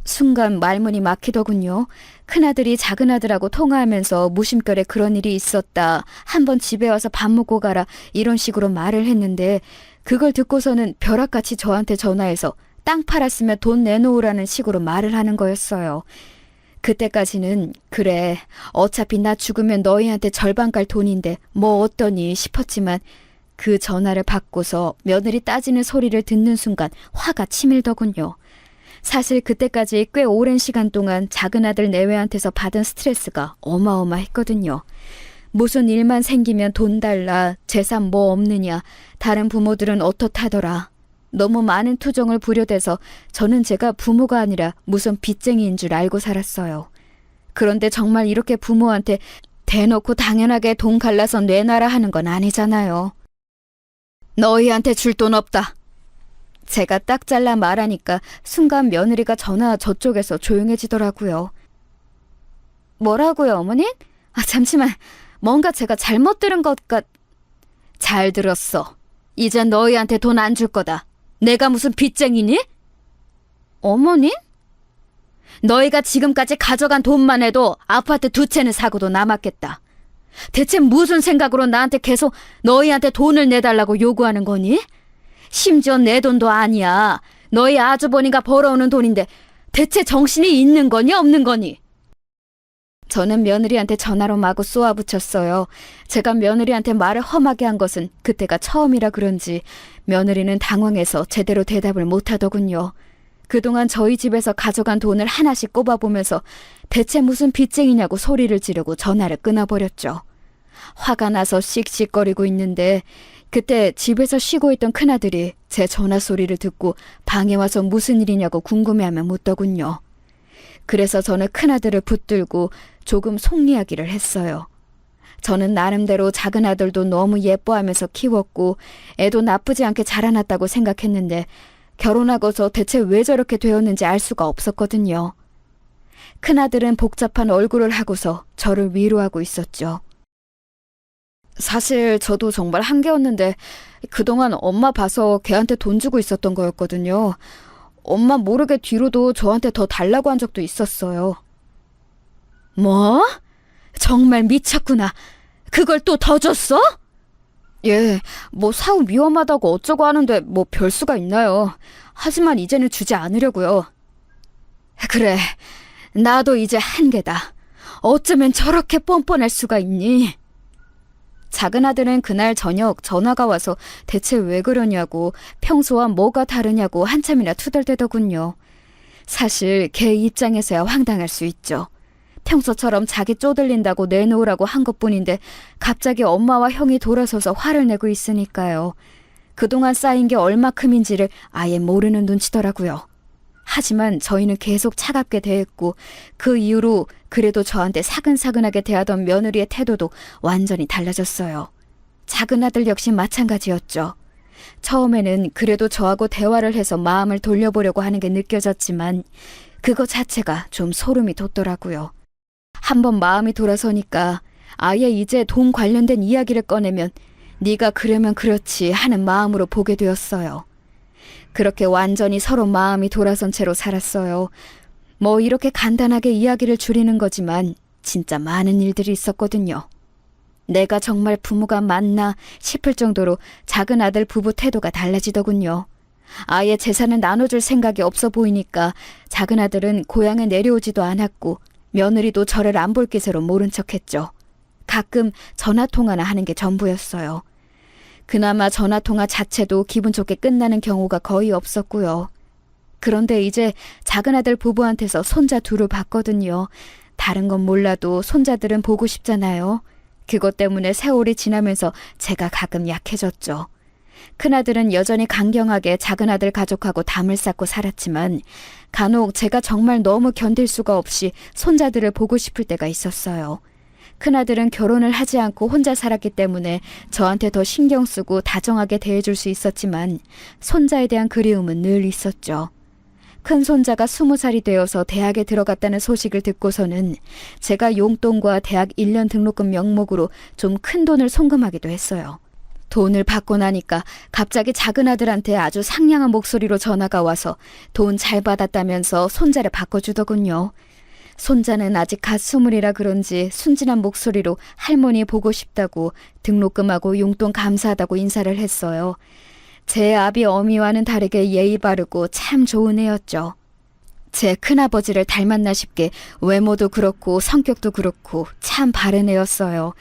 순간 말문이 막히더군요. 큰아들이 작은아들하고 통화하면서 무심결에 그런 일이 있었다. 한번 집에 와서 밥 먹고 가라. 이런 식으로 말을 했는데 그걸 듣고서는 벼락같이 저한테 전화해서 땅 팔았으면 돈 내놓으라는 식으로 말을 하는 거였어요. 그때까지는 그래, 어차피 나 죽으면 너희한테 절반 갈 돈인데 뭐 어떠니 싶었지만 그 전화를 받고서 며느리 따지는 소리를 듣는 순간 화가 치밀더군요. 사실 그때까지 꽤 오랜 시간 동안 작은아들 내외한테서 받은 스트레스가 어마어마했거든요. 무슨 일만 생기면 돈 달라, 재산 뭐 없느냐, 다른 부모들은 어떻다더라. 너무 많은 투정을 부려대서 저는 제가 부모가 아니라 무슨 빚쟁이인 줄 알고 살았어요. 그런데 정말 이렇게 부모한테 대놓고 당연하게 돈 갈라서 내놔라 하는 건 아니잖아요. 너희한테 줄 돈 없다. 제가 딱 잘라 말하니까 순간 며느리가 전화 저쪽에서 조용해지더라고요. 뭐라고요, 어머니? 잠시만. 뭔가 제가 잘못 들은 것 잘 들었어. 이젠 너희한테 돈 안 줄 거다. 내가 무슨 빚쟁이니? 어머니? 너희가 지금까지 가져간 돈만 해도 아파트 2채는 사고도 남았겠다. 대체 무슨 생각으로 나한테 계속 너희한테 돈을 내달라고 요구하는 거니? 심지어 내 돈도 아니야. 너희 아주버니가 벌어오는 돈인데 대체 정신이 있는 거니 없는 거니? 저는 며느리한테 전화로 마구 쏘아붙였어요. 제가 며느리한테 말을 험하게 한 것은 그때가 처음이라 그런지 며느리는 당황해서 제대로 대답을 못하더군요. 그동안 저희 집에서 가져간 돈을 하나씩 꼽아보면서 대체 무슨 빚쟁이냐고 소리를 지르고 전화를 끊어버렸죠. 화가 나서 씩씩거리고 있는데 그때 집에서 쉬고 있던 큰아들이 제 전화 소리를 듣고 방에 와서 무슨 일이냐고 궁금해하며 묻더군요. 그래서 저는 큰아들을 붙들고 조금 속 이야기를 했어요. 저는 나름대로 작은아들도 너무 예뻐하면서 키웠고 애도 나쁘지 않게 자라났다고 생각했는데 결혼하고서 대체 왜 저렇게 되었는지 알 수가 없었거든요. 큰아들은 복잡한 얼굴을 하고서 저를 위로하고 있었죠. 사실 저도 정말 한계였는데 그동안 엄마 봐서 걔한테 돈 주고 있었던 거였거든요. 엄마 모르게 뒤로도 저한테 더 달라고 한 적도 있었어요. 뭐? 정말 미쳤구나. 그걸 또 더 줬어? 예, 뭐 사후 위험하다고 어쩌고 하는데 뭐 별수가 있나요. 하지만 이제는 주지 않으려고요. 그래, 나도 이제 한계다. 어쩌면 저렇게 뻔뻔할 수가 있니? 작은아들은 그날 저녁 전화가 와서 대체 왜 그러냐고 평소와 뭐가 다르냐고 한참이나 투덜대더군요. 사실 걔 입장에서야 황당할 수 있죠. 평소처럼 자기 쪼들린다고 내놓으라고 한 것뿐인데 갑자기 엄마와 형이 돌아서서 화를 내고 있으니까요. 그동안 쌓인 게 얼마큼인지를 아예 모르는 눈치더라고요. 하지만 저희는 계속 차갑게 대했고 그 이후로 그래도 저한테 사근사근하게 대하던 며느리의 태도도 완전히 달라졌어요. 작은아들 역시 마찬가지였죠. 처음에는 그래도 저하고 대화를 해서 마음을 돌려보려고 하는 게 느껴졌지만 그거 자체가 좀 소름이 돋더라고요. 한번 마음이 돌아서니까 아예 이제 돈 관련된 이야기를 꺼내면 네가 그러면 그렇지 하는 마음으로 보게 되었어요. 그렇게 완전히 서로 마음이 돌아선 채로 살았어요. 뭐 이렇게 간단하게 이야기를 줄이는 거지만 진짜 많은 일들이 있었거든요. 내가 정말 부모가 맞나 싶을 정도로 작은 아들 부부 태도가 달라지더군요. 아예 재산을 나눠줄 생각이 없어 보이니까 작은 아들은 고향에 내려오지도 않았고 며느리도 저를 안 볼 기세로 모른 척했죠. 가끔 전화통화나 하는 게 전부였어요. 그나마 전화통화 자체도 기분 좋게 끝나는 경우가 거의 없었고요. 그런데 이제 작은아들 부부한테서 손자 둘을 봤거든요. 다른 건 몰라도 손자들은 보고 싶잖아요. 그것 때문에 세월이 지나면서 제가 가끔 약해졌죠. 큰아들은 여전히 강경하게 작은아들 가족하고 담을 쌓고 살았지만 간혹 제가 정말 너무 견딜 수가 없이 손자들을 보고 싶을 때가 있었어요. 큰아들은 결혼을 하지 않고 혼자 살았기 때문에 저한테 더 신경 쓰고 다정하게 대해줄 수 있었지만 손자에 대한 그리움은 늘 있었죠. 큰 손자가 20살이 되어서 대학에 들어갔다는 소식을 듣고서는 제가 용돈과 대학 1년 등록금 명목으로 좀 큰 돈을 송금하기도 했어요. 돈을 받고 나니까 갑자기 작은 아들한테 아주 상냥한 목소리로 전화가 와서 돈 잘 받았다면서 손자를 바꿔주더군요. 손자는 아직 갓 20이라 그런지 순진한 목소리로 할머니 보고 싶다고 등록금하고 용돈 감사하다고 인사를 했어요. 제 아비 어미와는 다르게 예의 바르고 참 좋은 애였죠. 제 큰아버지를 닮았나 싶게 외모도 그렇고 성격도 그렇고 참 바른 애였어요.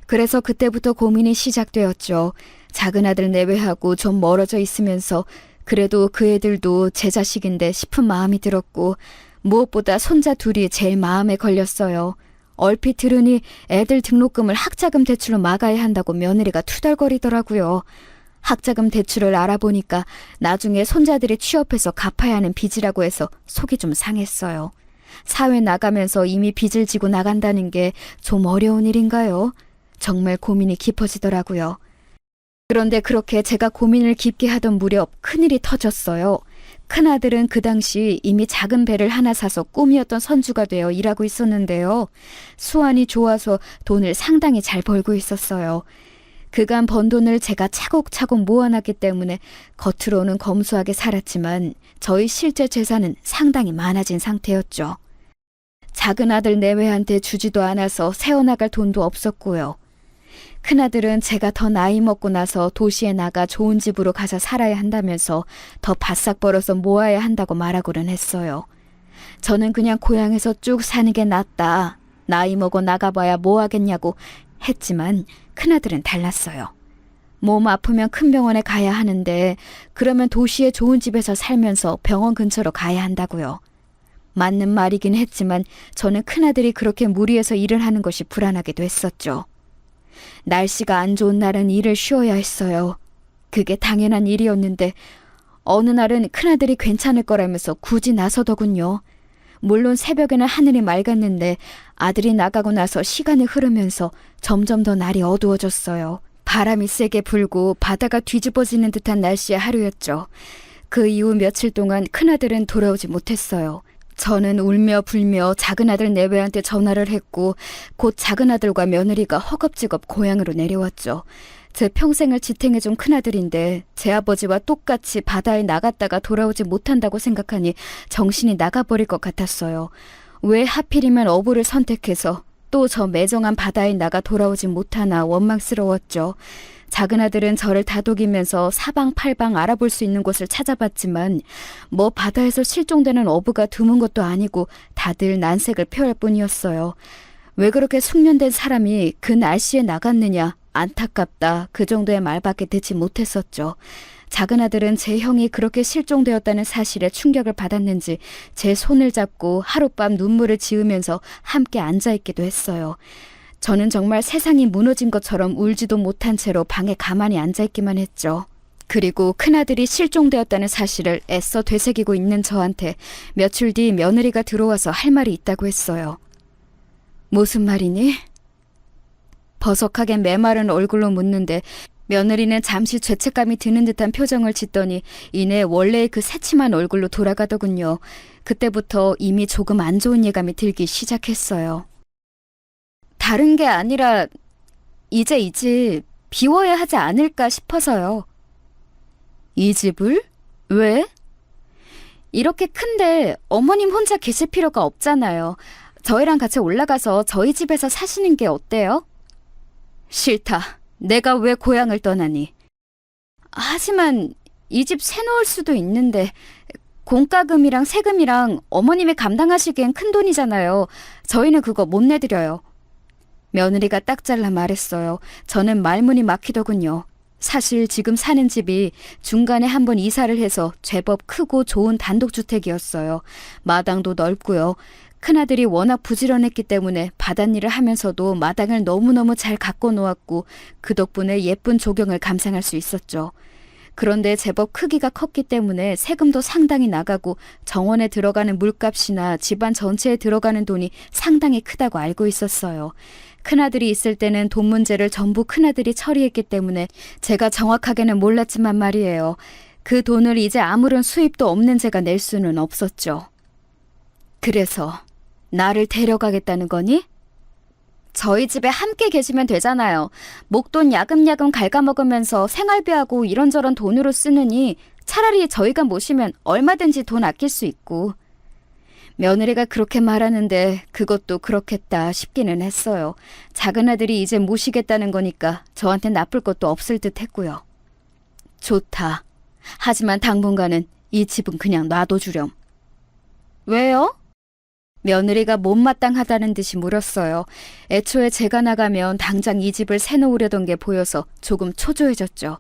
그래서 그때부터 고민이 시작되었죠. 작은 아들 내외하고 좀 멀어져 있으면서 그래도 그 애들도 제 자식인데 싶은 마음이 들었고 무엇보다 손자 둘이 제일 마음에 걸렸어요. 얼핏 들으니 애들 등록금을 학자금 대출로 막아야 한다고 며느리가 투덜거리더라고요. 학자금 대출을 알아보니까 나중에 손자들이 취업해서 갚아야 하는 빚이라고 해서 속이 좀 상했어요. 사회 나가면서 이미 빚을 지고 나간다는 게 좀 어려운 일인가요? 정말 고민이 깊어지더라고요. 그런데 그렇게 제가 고민을 깊게 하던 무렵 큰일이 터졌어요. 큰아들은 그 당시 이미 작은 배를 하나 사서 꿈이었던 선주가 되어 일하고 있었는데요. 수완이 좋아서 돈을 상당히 잘 벌고 있었어요. 그간 번 돈을 제가 차곡차곡 모아놨기 때문에 겉으로는 검소하게 살았지만 저희 실제 재산은 상당히 많아진 상태였죠. 작은 아들 내외한테 주지도 않아서 세워나갈 돈도 없었고요. 큰아들은 제가 더 나이 먹고 나서 도시에 나가 좋은 집으로 가서 살아야 한다면서 더 바싹 벌어서 모아야 한다고 말하고는 했어요. 저는 그냥 고향에서 쭉 사는 게 낫다. 나이 먹어 나가봐야 뭐 하겠냐고 했지만 큰아들은 달랐어요. 몸 아프면 큰 병원에 가야 하는데 그러면 도시의 좋은 집에서 살면서 병원 근처로 가야 한다고요. 맞는 말이긴 했지만 저는 큰아들이 그렇게 무리해서 일을 하는 것이 불안하기도 했었죠. 날씨가 안 좋은 날은 일을 쉬어야 했어요. 그게 당연한 일이었는데 어느 날은 큰아들이 괜찮을 거라면서 굳이 나서더군요. 물론 새벽에는 하늘이 맑았는데 아들이 나가고 나서 시간이 흐르면서 점점 더 날이 어두워졌어요. 바람이 세게 불고 바다가 뒤집어지는 듯한 날씨의 하루였죠. 그 이후 며칠 동안 큰아들은 돌아오지 못했어요. 저는 울며 불며 작은아들 내외한테 전화를 했고 곧 작은아들과 며느리가 허겁지겁 고향으로 내려왔죠. 제 평생을 지탱해준 큰아들인데 제 아버지와 똑같이 바다에 나갔다가 돌아오지 못한다고 생각하니 정신이 나가버릴 것 같았어요. 왜 하필이면 어부를 선택해서 또 저 매정한 바다에 나가 돌아오지 못하나 원망스러웠죠. 작은아들은 저를 다독이면서 사방팔방 알아볼 수 있는 곳을 찾아봤지만 뭐 바다에서 실종되는 어부가 드문 것도 아니고 다들 난색을 표할 뿐이었어요. 왜 그렇게 숙련된 사람이 그 날씨에 나갔느냐, 안타깝다, 그 정도의 말밖에 듣지 못했었죠. 작은아들은 제 형이 그렇게 실종되었다는 사실에 충격을 받았는지 제 손을 잡고 하룻밤 눈물을 지으면서 함께 앉아있기도 했어요. 저는 정말 세상이 무너진 것처럼 울지도 못한 채로 방에 가만히 앉아있기만 했죠. 그리고 큰아들이 실종되었다는 사실을 애써 되새기고 있는 저한테 며칠 뒤 며느리가 들어와서 할 말이 있다고 했어요. 무슨 말이니? 버석하게 메마른 얼굴로 묻는데 며느리는 잠시 죄책감이 드는 듯한 표정을 짓더니 이내 원래의 그 새침한 얼굴로 돌아가더군요. 그때부터 이미 조금 안 좋은 예감이 들기 시작했어요. 다른 게 아니라 이제 이 집 비워야 하지 않을까 싶어서요. 이 집을? 왜? 이렇게 큰데 어머님 혼자 계실 필요가 없잖아요. 저희랑 같이 올라가서 저희 집에서 사시는 게 어때요? 싫다. 내가 왜 고향을 떠나니? 하지만 이 집 새놓을 수도 있는데 공과금이랑 세금이랑 어머님이 감당하시기엔 큰 돈이잖아요. 저희는 그거 못 내드려요. 며느리가 딱 잘라 말했어요. 저는 말문이 막히더군요. 사실 지금 사는 집이 중간에 한번 이사를 해서 제법 크고 좋은 단독주택이었어요. 마당도 넓고요. 큰아들이 워낙 부지런했기 때문에 바닷일을 하면서도 마당을 너무너무 잘 가꿔 놓았고 그 덕분에 예쁜 조경을 감상할 수 있었죠. 그런데 제법 크기가 컸기 때문에 세금도 상당히 나가고 정원에 들어가는 물값이나 집안 전체에 들어가는 돈이 상당히 크다고 알고 있었어요. 큰아들이 있을 때는 돈 문제를 전부 큰아들이 처리했기 때문에 제가 정확하게는 몰랐지만 말이에요. 그 돈을 이제 아무런 수입도 없는 제가 낼 수는 없었죠. 그래서 나를 데려가겠다는 거니? 저희 집에 함께 계시면 되잖아요. 목돈 야금야금 갉아먹으면서 생활비하고 이런저런 돈으로 쓰느니 차라리 저희가 모시면 얼마든지 돈 아낄 수 있고. 며느리가 그렇게 말하는데 그것도 그렇겠다 싶기는 했어요. 작은 아들이 이제 모시겠다는 거니까 저한테 나쁠 것도 없을 듯 했고요. 좋다. 하지만 당분간은 이 집은 그냥 놔둬주렴. 왜요? 며느리가 못마땅하다는 듯이 물었어요. 애초에 제가 나가면 당장 이 집을 새놓으려던 게 보여서 조금 초조해졌죠.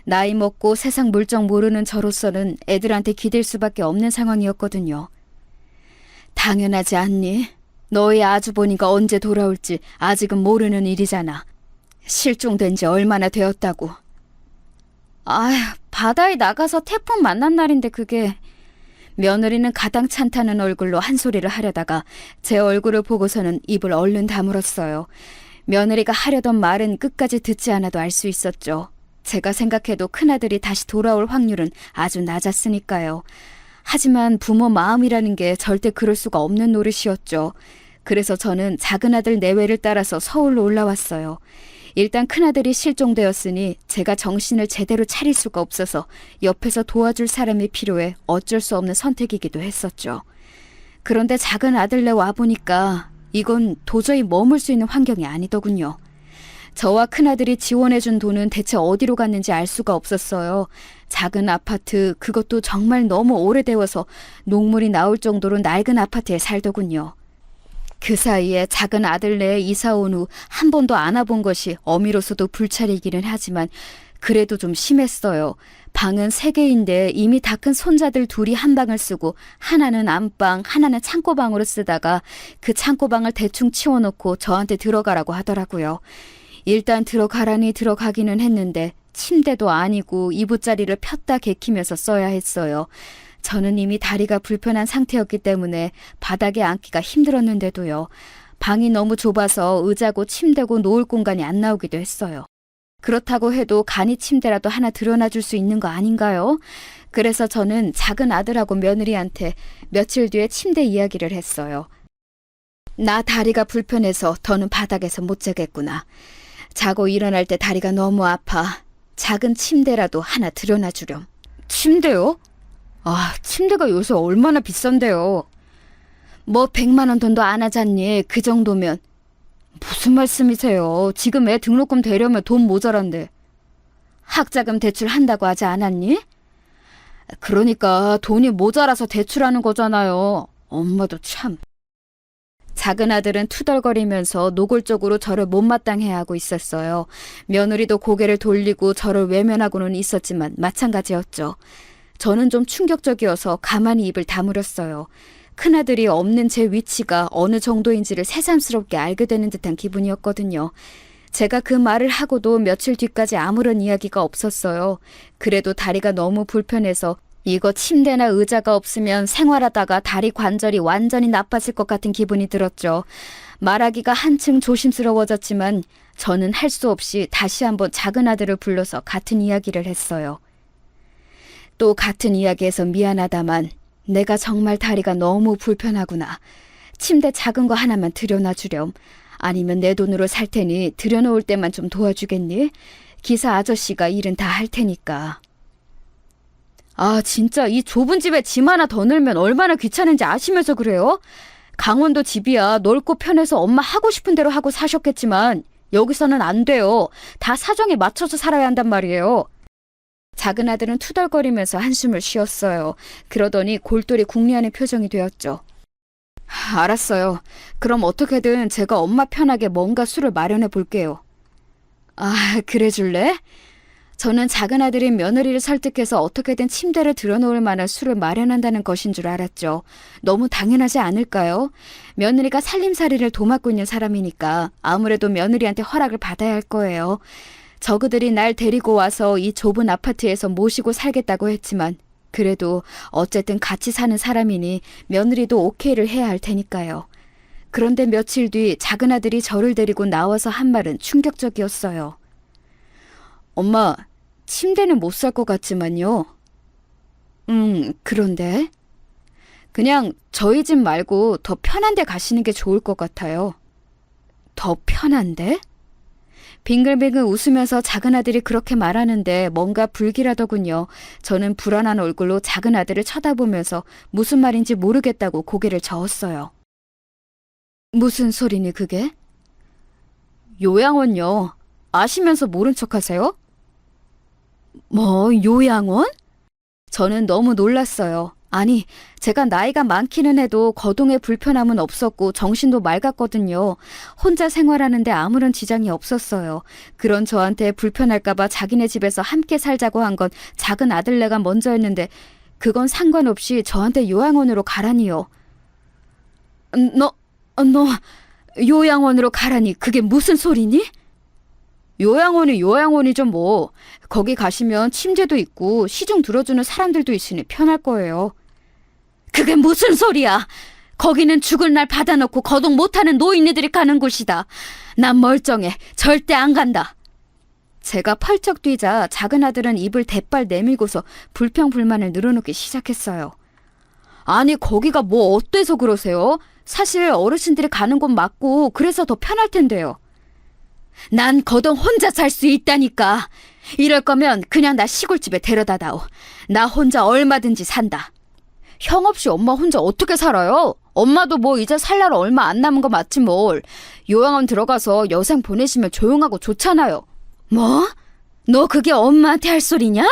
나이 먹고 세상 물정 모르는 저로서는 애들한테 기댈 수밖에 없는 상황이었거든요. 당연하지 않니? 너희 아주버니가 언제 돌아올지 아직은 모르는 일이잖아. 실종된 지 얼마나 되었다고. 아휴, 바다에 나가서 태풍 만난 날인데 그게... 며느리는 가당찮다는 얼굴로 한 소리를 하려다가 제 얼굴을 보고서는 입을 얼른 다물었어요. 며느리가 하려던 말은 끝까지 듣지 않아도 알 수 있었죠. 제가 생각해도 큰아들이 다시 돌아올 확률은 아주 낮았으니까요. 하지만 부모 마음이라는 게 절대 그럴 수가 없는 노릇이었죠. 그래서 저는 작은아들 내외를 따라서 서울로 올라왔어요. 일단 큰아들이 실종되었으니 제가 정신을 제대로 차릴 수가 없어서 옆에서 도와줄 사람이 필요해 어쩔 수 없는 선택이기도 했었죠. 그런데 작은 아들네 와보니까 이건 도저히 머물 수 있는 환경이 아니더군요. 저와 큰아들이 지원해준 돈은 대체 어디로 갔는지 알 수가 없었어요. 작은 아파트, 그것도 정말 너무 오래되어서 녹물이 나올 정도로 낡은 아파트에 살더군요. 그 사이에 작은 아들네에 이사 온 후 한 번도 안아본 것이 어미로서도 불찰이기는 하지만 그래도 좀 심했어요. 방은 3개인데 이미 다 큰 손자들 둘이 한 방을 쓰고 하나는 안방, 하나는 창고방으로 쓰다가 그 창고방을 대충 치워놓고 저한테 들어가라고 하더라고요. 일단 들어가라니 들어가기는 했는데 침대도 아니고 이부자리를 폈다 개키면서 써야 했어요. 저는 이미 다리가 불편한 상태였기 때문에 바닥에 앉기가 힘들었는데도요. 방이 너무 좁아서 의자고 침대고 놓을 공간이 안 나오기도 했어요. 그렇다고 해도 간이 침대라도 하나 들여놔줄 수 있는 거 아닌가요? 그래서 저는 작은 아들하고 며느리한테 며칠 뒤에 침대 이야기를 했어요. 나 다리가 불편해서 더는 바닥에서 못 자겠구나. 자고 일어날 때 다리가 너무 아파. 작은 침대라도 하나 들여놔주렴. 침대요? 아, 침대가 요새 얼마나 비싼데요. 뭐 100만 원 돈도 안 하잖니. 그 정도면. 무슨 말씀이세요? 지금 애 등록금 대려면 돈 모자란데. 학자금 대출한다고 하지 않았니? 그러니까 돈이 모자라서 대출하는 거잖아요. 엄마도 참. 작은 아들은 투덜거리면서 노골적으로 저를 못마땅해하고 있었어요. 며느리도 고개를 돌리고 저를 외면하고는 있었지만 마찬가지였죠. 저는 좀 충격적이어서 가만히 입을 다물었어요. 큰아들이 없는 제 위치가 어느 정도인지를 새삼스럽게 알게 되는 듯한 기분이었거든요. 제가 그 말을 하고도 며칠 뒤까지 아무런 이야기가 없었어요. 그래도 다리가 너무 불편해서 이거 침대나 의자가 없으면 생활하다가 다리 관절이 완전히 나빠질 것 같은 기분이 들었죠. 말하기가 한층 조심스러워졌지만 저는 할 수 없이 다시 한번 작은 아들을 불러서 같은 이야기를 했어요. 또 같은 이야기에서 미안하다만 내가 정말 다리가 너무 불편하구나. 침대 작은 거 하나만 들여놔주렴. 아니면 내 돈으로 살 테니 들여놓을 때만 좀 도와주겠니? 기사 아저씨가 일은 다 할 테니까. 아, 진짜 이 좁은 집에 짐 하나 더 넣으면 얼마나 귀찮은지 아시면서 그래요? 강원도 집이야 넓고 편해서 엄마 하고 싶은 대로 하고 사셨겠지만 여기서는 안 돼요. 다 사정에 맞춰서 살아야 한단 말이에요. 작은 아들은 투덜거리면서 한숨을 쉬었어요. 그러더니 골똘히 궁리하는 표정이 되었죠. 알았어요. 그럼 어떻게든 제가 엄마 편하게 뭔가 술을 마련해 볼게요. 아, 그래 줄래? 저는 작은 아들인 며느리를 설득해서 어떻게든 침대를 들여놓을 만한 술을 마련한다는 것인 줄 알았죠. 너무 당연하지 않을까요? 며느리가 살림살이를 도맡고 있는 사람이니까 아무래도 며느리한테 허락을 받아야 할 거예요. 저그들이 날 데리고 와서 이 좁은 아파트에서 모시고 살겠다고 했지만 그래도 어쨌든 같이 사는 사람이니 며느리도 오케이를 해야 할 테니까요. 그런데 며칠 뒤 작은 아들이 저를 데리고 나와서 한 말은 충격적이었어요. 엄마, 침대는 못 살 것 같지만요. 그런데 그냥 저희 집 말고 더 편한 데 가시는 게 좋을 것 같아요. 더 편한데? 빙글빙글 웃으면서 작은 아들이 그렇게 말하는데 뭔가 불길하더군요. 저는 불안한 얼굴로 작은 아들을 쳐다보면서 무슨 말인지 모르겠다고 고개를 저었어요. 무슨 소리니 그게? 요양원요. 아시면서 모른 척하세요? 뭐 요양원? 저는 너무 놀랐어요. 아니, 제가 나이가 많기는 해도 거동에 불편함은 없었고 정신도 맑았거든요. 혼자 생활하는데 아무런 지장이 없었어요. 그런 저한테 불편할까봐 자기네 집에서 함께 살자고 한 건 작은 아들네가 먼저였는데 그건 상관없이 저한테 요양원으로 가라니요. 너 요양원으로 가라니 그게 무슨 소리니? 요양원이 요양원이죠 뭐. 거기 가시면 침대도 있고 시중 들어주는 사람들도 있으니 편할 거예요. 그게 무슨 소리야. 거기는 죽을 날 받아놓고 거동 못하는 노인네들이 가는 곳이다. 난 멀쩡해. 절대 안 간다. 제가 펄쩍 뛰자 작은 아들은 입을 대빨 내밀고서 불평불만을 늘어놓기 시작했어요. 아니 거기가 뭐 어때서 그러세요? 사실 어르신들이 가는 곳 맞고 그래서 더 편할 텐데요. 난 거동 혼자 살 수 있다니까. 이럴 거면 그냥 나 시골집에 데려다 다오. 나 혼자 얼마든지 산다. 형 없이 엄마 혼자 어떻게 살아요? 엄마도 뭐 이제 살 날 얼마 안 남은 거 맞지 뭘. 요양원 들어가서 여생 보내시면 조용하고 좋잖아요. 뭐? 너 그게 엄마한테 할 소리냐?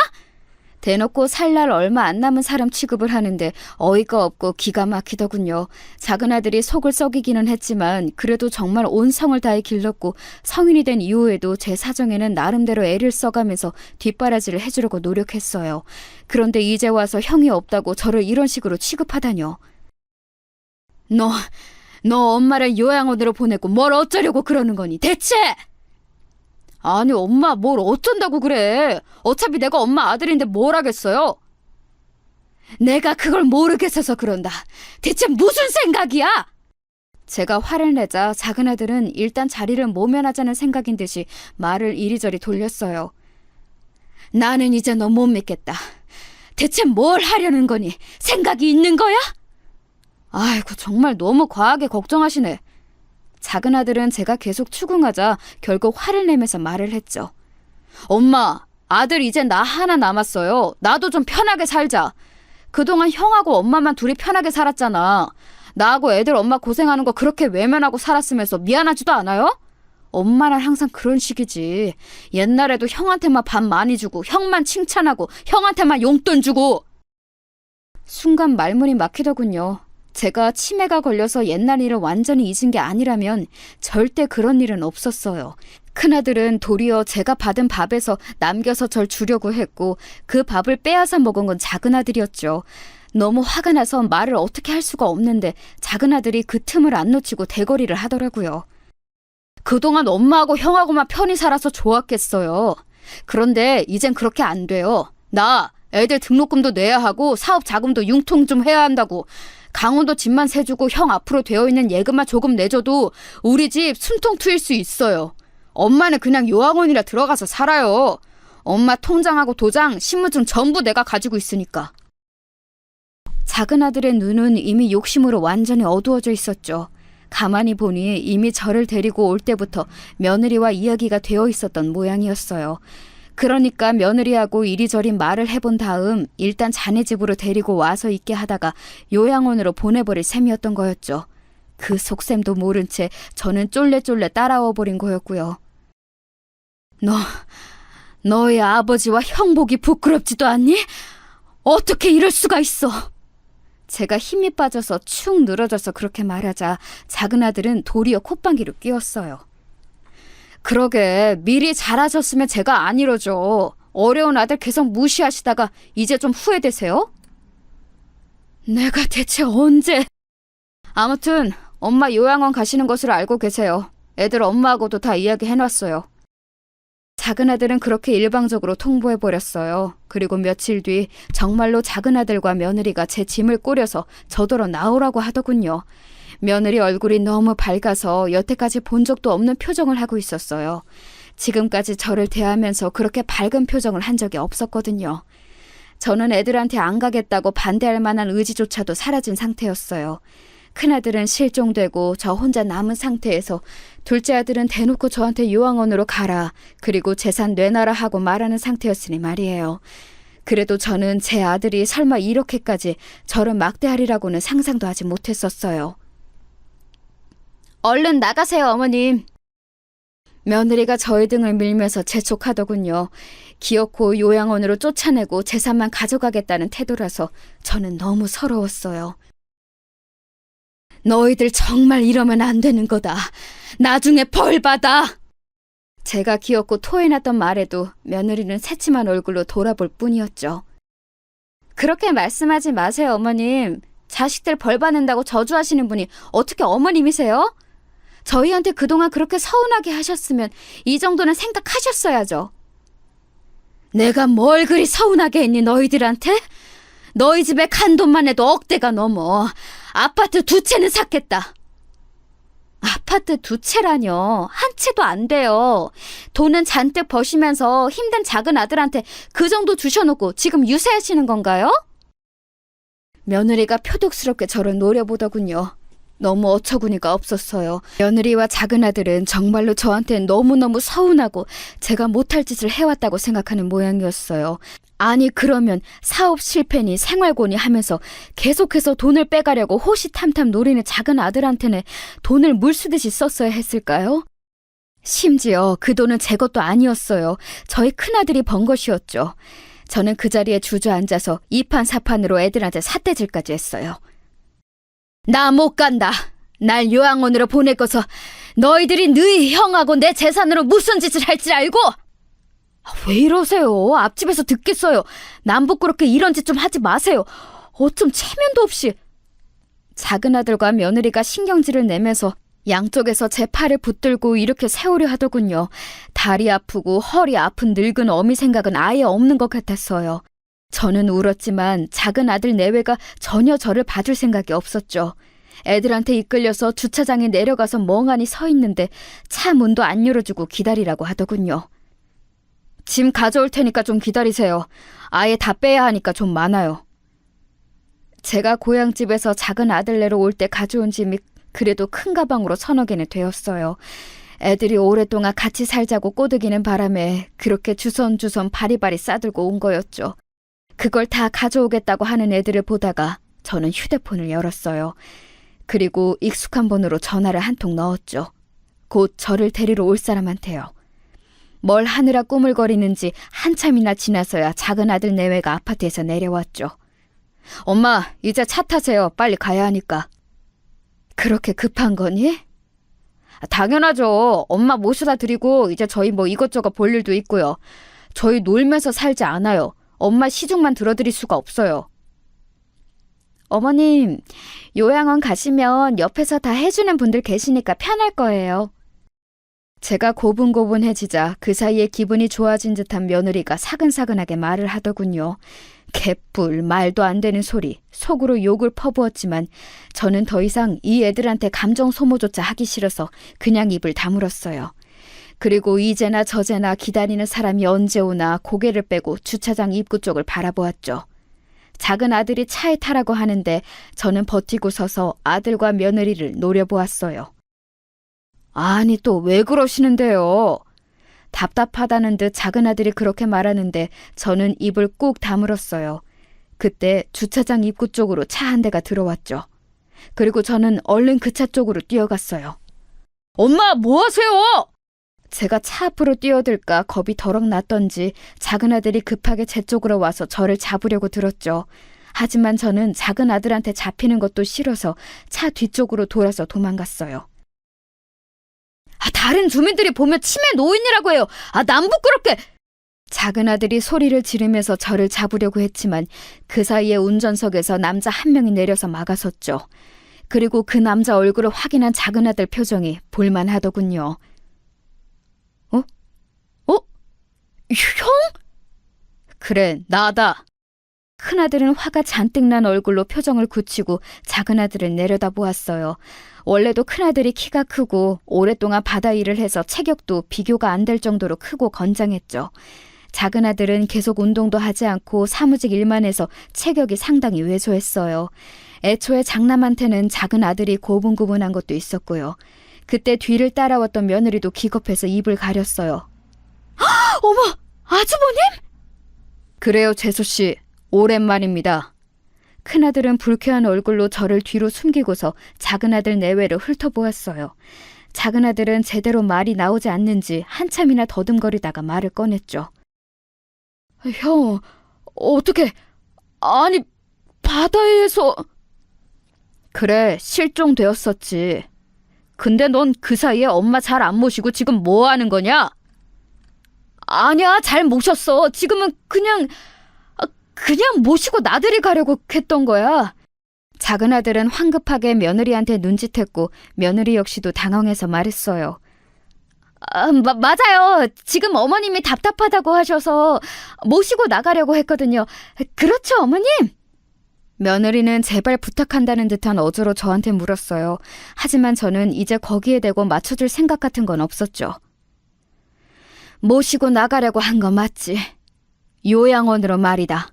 대놓고 살 날 얼마 안 남은 사람 취급을 하는데 어이가 없고 기가 막히더군요. 작은 아들이 속을 썩이기는 했지만 그래도 정말 온 성을 다해 길렀고 성인이 된 이후에도 제 사정에는 나름대로 애를 써가면서 뒷바라지를 해주려고 노력했어요. 그런데 이제 와서 형이 없다고 저를 이런 식으로 취급하다뇨. 너 엄마를 요양원으로 보내고 뭘 어쩌려고 그러는 거니 대체? 아니 엄마 뭘 어쩐다고 그래. 어차피 내가 엄마 아들인데 뭘 하겠어요. 내가 그걸 모르겠어서 그런다. 대체 무슨 생각이야? 제가 화를 내자 작은 아들은 일단 자리를 모면하자는 생각인 듯이 말을 이리저리 돌렸어요. 나는 이제 너 못 믿겠다. 대체 뭘 하려는 거니? 생각이 있는 거야? 아이고 정말 너무 과하게 걱정하시네. 작은 아들은 제가 계속 추궁하자 결국 화를 내면서 말을 했죠. 엄마, 아들 이제 나 하나 남았어요. 나도 좀 편하게 살자. 그동안 형하고 엄마만 둘이 편하게 살았잖아. 나하고 애들 엄마 고생하는 거 그렇게 외면하고 살았으면서 미안하지도 않아요? 엄마는 항상 그런 식이지. 옛날에도 형한테만 밥 많이 주고 형만 칭찬하고 형한테만 용돈 주고. 순간 말문이 막히더군요. 제가 치매가 걸려서 옛날 일을 완전히 잊은 게 아니라면 절대 그런 일은 없었어요. 큰아들은 도리어 제가 받은 밥에서 남겨서 절 주려고 했고 그 밥을 빼앗아 먹은 건 작은 아들이었죠. 너무 화가 나서 말을 어떻게 할 수가 없는데 작은 아들이 그 틈을 안 놓치고 대거리를 하더라고요. 그동안 엄마하고 형하고만 편히 살아서 좋았겠어요. 그런데 이젠 그렇게 안 돼요. 나 애들 등록금도 내야 하고 사업 자금도 융통 좀 해야 한다고. 강원도 집만 세주고 형 앞으로 되어있는 예금만 조금 내줘도 우리 집 숨통 트일 수 있어요. 엄마는 그냥 요양원이라 들어가서 살아요. 엄마 통장하고 도장, 신분증 전부 내가 가지고 있으니까. 작은 아들의 눈은 이미 욕심으로 완전히 어두워져 있었죠. 가만히 보니 이미 저를 데리고 올 때부터 며느리와 이야기가 되어 있었던 모양이었어요. 그러니까 며느리하고 이리저리 말을 해본 다음 일단 자네 집으로 데리고 와서 있게 하다가 요양원으로 보내버릴 셈이었던 거였죠. 그 속셈도 모른 채 저는 쫄래쫄래 따라와 버린 거였고요. 너의 아버지와 형 보기 부끄럽지도 않니? 어떻게 이럴 수가 있어? 제가 힘이 빠져서 축 늘어져서 그렇게 말하자 작은 아들은 도리어 콧방귀를 뀌었어요. 그러게 미리 잘하셨으면 제가 안 이러죠. 어려운 아들 계속 무시하시다가 이제 좀 후회되세요? 내가 대체 언제... 아무튼 엄마 요양원 가시는 것을 알고 계세요. 애들 엄마하고도 다 이야기해놨어요. 작은 아들은 그렇게 일방적으로 통보해버렸어요. 그리고 며칠 뒤 정말로 작은 아들과 며느리가 제 짐을 꾸려서 저더러 나오라고 하더군요. 며느리 얼굴이 너무 밝아서 여태까지 본 적도 없는 표정을 하고 있었어요. 지금까지 저를 대하면서 그렇게 밝은 표정을 한 적이 없었거든요. 저는 애들한테 안 가겠다고 반대할 만한 의지조차도 사라진 상태였어요. 큰아들은 실종되고 저 혼자 남은 상태에서 둘째 아들은 대놓고 저한테 요양원으로 가라, 그리고 재산 내놔라 하고 말하는 상태였으니 말이에요. 그래도 저는 제 아들이 설마 이렇게까지 저를 막대하리라고는 상상도 하지 못했었어요. 얼른 나가세요, 어머님. 며느리가 저의 등을 밀면서 재촉하더군요. 기어코 요양원으로 쫓아내고 재산만 가져가겠다는 태도라서 저는 너무 서러웠어요. 너희들 정말 이러면 안 되는 거다. 나중에 벌 받아. 제가 기어코 토해놨던 말에도 며느리는 새침한 얼굴로 돌아볼 뿐이었죠. 그렇게 말씀하지 마세요, 어머님. 자식들 벌 받는다고 저주하시는 분이 어떻게 어머님이세요? 저희한테 그동안 그렇게 서운하게 하셨으면 이 정도는 생각하셨어야죠. 내가 뭘 그리 서운하게 했니, 너희들한테? 너희 집에 간 돈만 해도 억대가 넘어. 아파트 2채는 샀겠다. 아파트 2채라뇨. 한 채도 안 돼요. 돈은 잔뜩 버시면서 힘든 작은 아들한테 그 정도 주셔놓고 지금 유세하시는 건가요? 며느리가 표독스럽게 저를 노려보더군요. 너무 어처구니가 없었어요. 며느리와 작은 아들은 정말로 저한테 너무너무 서운하고 제가 못할 짓을 해왔다고 생각하는 모양이었어요. 아니, 그러면 사업 실패니 생활고니 하면서 계속해서 돈을 빼가려고 호시탐탐 노리는 작은 아들한테는 돈을 물쓰듯이 썼어야 했을까요? 심지어 그 돈은 제 것도 아니었어요. 저희 큰아들이 번 것이었죠. 저는 그 자리에 주저앉아서 이판사판으로 애들한테 삿대질까지 했어요. 나 못 간다. 날 요양원으로 보낼 거서 너희들이 너희 형하고 내 재산으로 무슨 짓을 할지 알고? 왜 이러세요? 앞집에서 듣겠어요. 남 부끄럽게 이런 짓 좀 하지 마세요. 어쩜 체면도 없이. 작은 아들과 며느리가 신경질을 내면서 양쪽에서 제 팔을 붙들고 이렇게 세우려 하더군요. 다리 아프고 허리 아픈 늙은 어미 생각은 아예 없는 것 같았어요. 저는 울었지만 작은 아들 내외가 전혀 저를 봐줄 생각이 없었죠. 애들한테 이끌려서 주차장에 내려가서 멍하니 서 있는데 차 문도 안 열어주고 기다리라고 하더군요. 짐 가져올 테니까 좀 기다리세요. 아예 다 빼야 하니까 좀 많아요. 제가 고향집에서 작은 아들네로 올 때 가져온 짐이 그래도 큰 가방으로 1,000여 개는 되었어요. 애들이 오랫동안 같이 살자고 꼬드기는 바람에 그렇게 주선주선 바리바리 싸들고 온 거였죠. 그걸 다 가져오겠다고 하는 애들을 보다가 저는 휴대폰을 열었어요. 그리고 익숙한 번호로 전화를 한 통 넣었죠. 곧 저를 데리러 올 사람한테요. 뭘 하느라 꾸물거리는지 한참이나 지나서야 작은 아들 내외가 아파트에서 내려왔죠. 엄마, 이제 차 타세요. 빨리 가야 하니까. 그렇게 급한 거니? 당연하죠. 엄마 모셔다 드리고 이제 저희 뭐 이것저것 볼 일도 있고요. 저희 놀면서 살지 않아요. 엄마 시중만 들어드릴 수가 없어요. 어머님, 요양원 가시면 옆에서 다 해주는 분들 계시니까 편할 거예요. 제가 고분고분해지자 그 사이에 기분이 좋아진 듯한 며느리가 사근사근하게 말을 하더군요. 개뿔, 말도 안 되는 소리, 속으로 욕을 퍼부었지만 저는 더 이상 이 애들한테 감정 소모조차 하기 싫어서 그냥 입을 다물었어요. 그리고 이제나 저제나 기다리는 사람이 언제 오나 고개를 빼고 주차장 입구 쪽을 바라보았죠. 작은 아들이 차에 타라고 하는데 저는 버티고 서서 아들과 며느리를 노려보았어요. 아니, 또 왜 그러시는데요? 답답하다는 듯 작은 아들이 그렇게 말하는데 저는 입을 꾹 다물었어요. 그때 주차장 입구 쪽으로 차 한 대가 들어왔죠. 그리고 저는 얼른 그 차 쪽으로 뛰어갔어요. 엄마, 뭐 하세요? 제가 차 앞으로 뛰어들까 겁이 덜컥 났던지 작은 아들이 급하게 제 쪽으로 와서 저를 잡으려고 들었죠. 하지만 저는 작은 아들한테 잡히는 것도 싫어서 차 뒤쪽으로 돌아서 도망갔어요. 다른 주민들이 보면 치매 노인이라고 해요. 남 부끄럽게. 작은 아들이 소리를 지르면서 저를 잡으려고 했지만 그 사이에 운전석에서 남자 한 명이 내려서 막아섰죠. 그리고 그 남자 얼굴을 확인한 작은 아들 표정이 볼만하더군요. 형? 그래, 나다. 큰아들은 화가 잔뜩 난 얼굴로 표정을 굳히고 작은 아들을 내려다보았어요. 원래도 큰아들이 키가 크고 오랫동안 바다 일을 해서 체격도 비교가 안 될 정도로 크고 건장했죠. 작은 아들은 계속 운동도 하지 않고 사무직 일만 해서 체격이 상당히 왜소했어요. 애초에 장남한테는 작은 아들이 고분고분한 것도 있었고요. 그때 뒤를 따라왔던 며느리도 기겁해서 입을 가렸어요. 어머, 아주버님? 그래요, 재수씨. 오랜만입니다. 큰아들은 불쾌한 얼굴로 저를 뒤로 숨기고서 작은아들 내외를 훑어보았어요. 작은아들은 제대로 말이 나오지 않는지 한참이나 더듬거리다가 말을 꺼냈죠. 형, 어떻게, 아니, 바다에서... 그래, 실종되었었지. 근데 넌 그 사이에 엄마 잘 안 모시고 지금 뭐 하는 거냐? 아니야, 잘 모셨어. 지금은 그냥 모시고 나들이 가려고 했던 거야. 작은 아들은 황급하게 며느리한테 눈짓했고 며느리 역시도 당황해서 말했어요. 맞아요. 지금 어머님이 답답하다고 하셔서 모시고 나가려고 했거든요. 그렇죠, 어머님? 며느리는 제발 부탁한다는 듯한 어조로 저한테 물었어요. 하지만 저는 이제 거기에 대고 맞춰줄 생각 같은 건 없었죠. 모시고 나가려고 한 거 맞지? 요양원으로 말이다.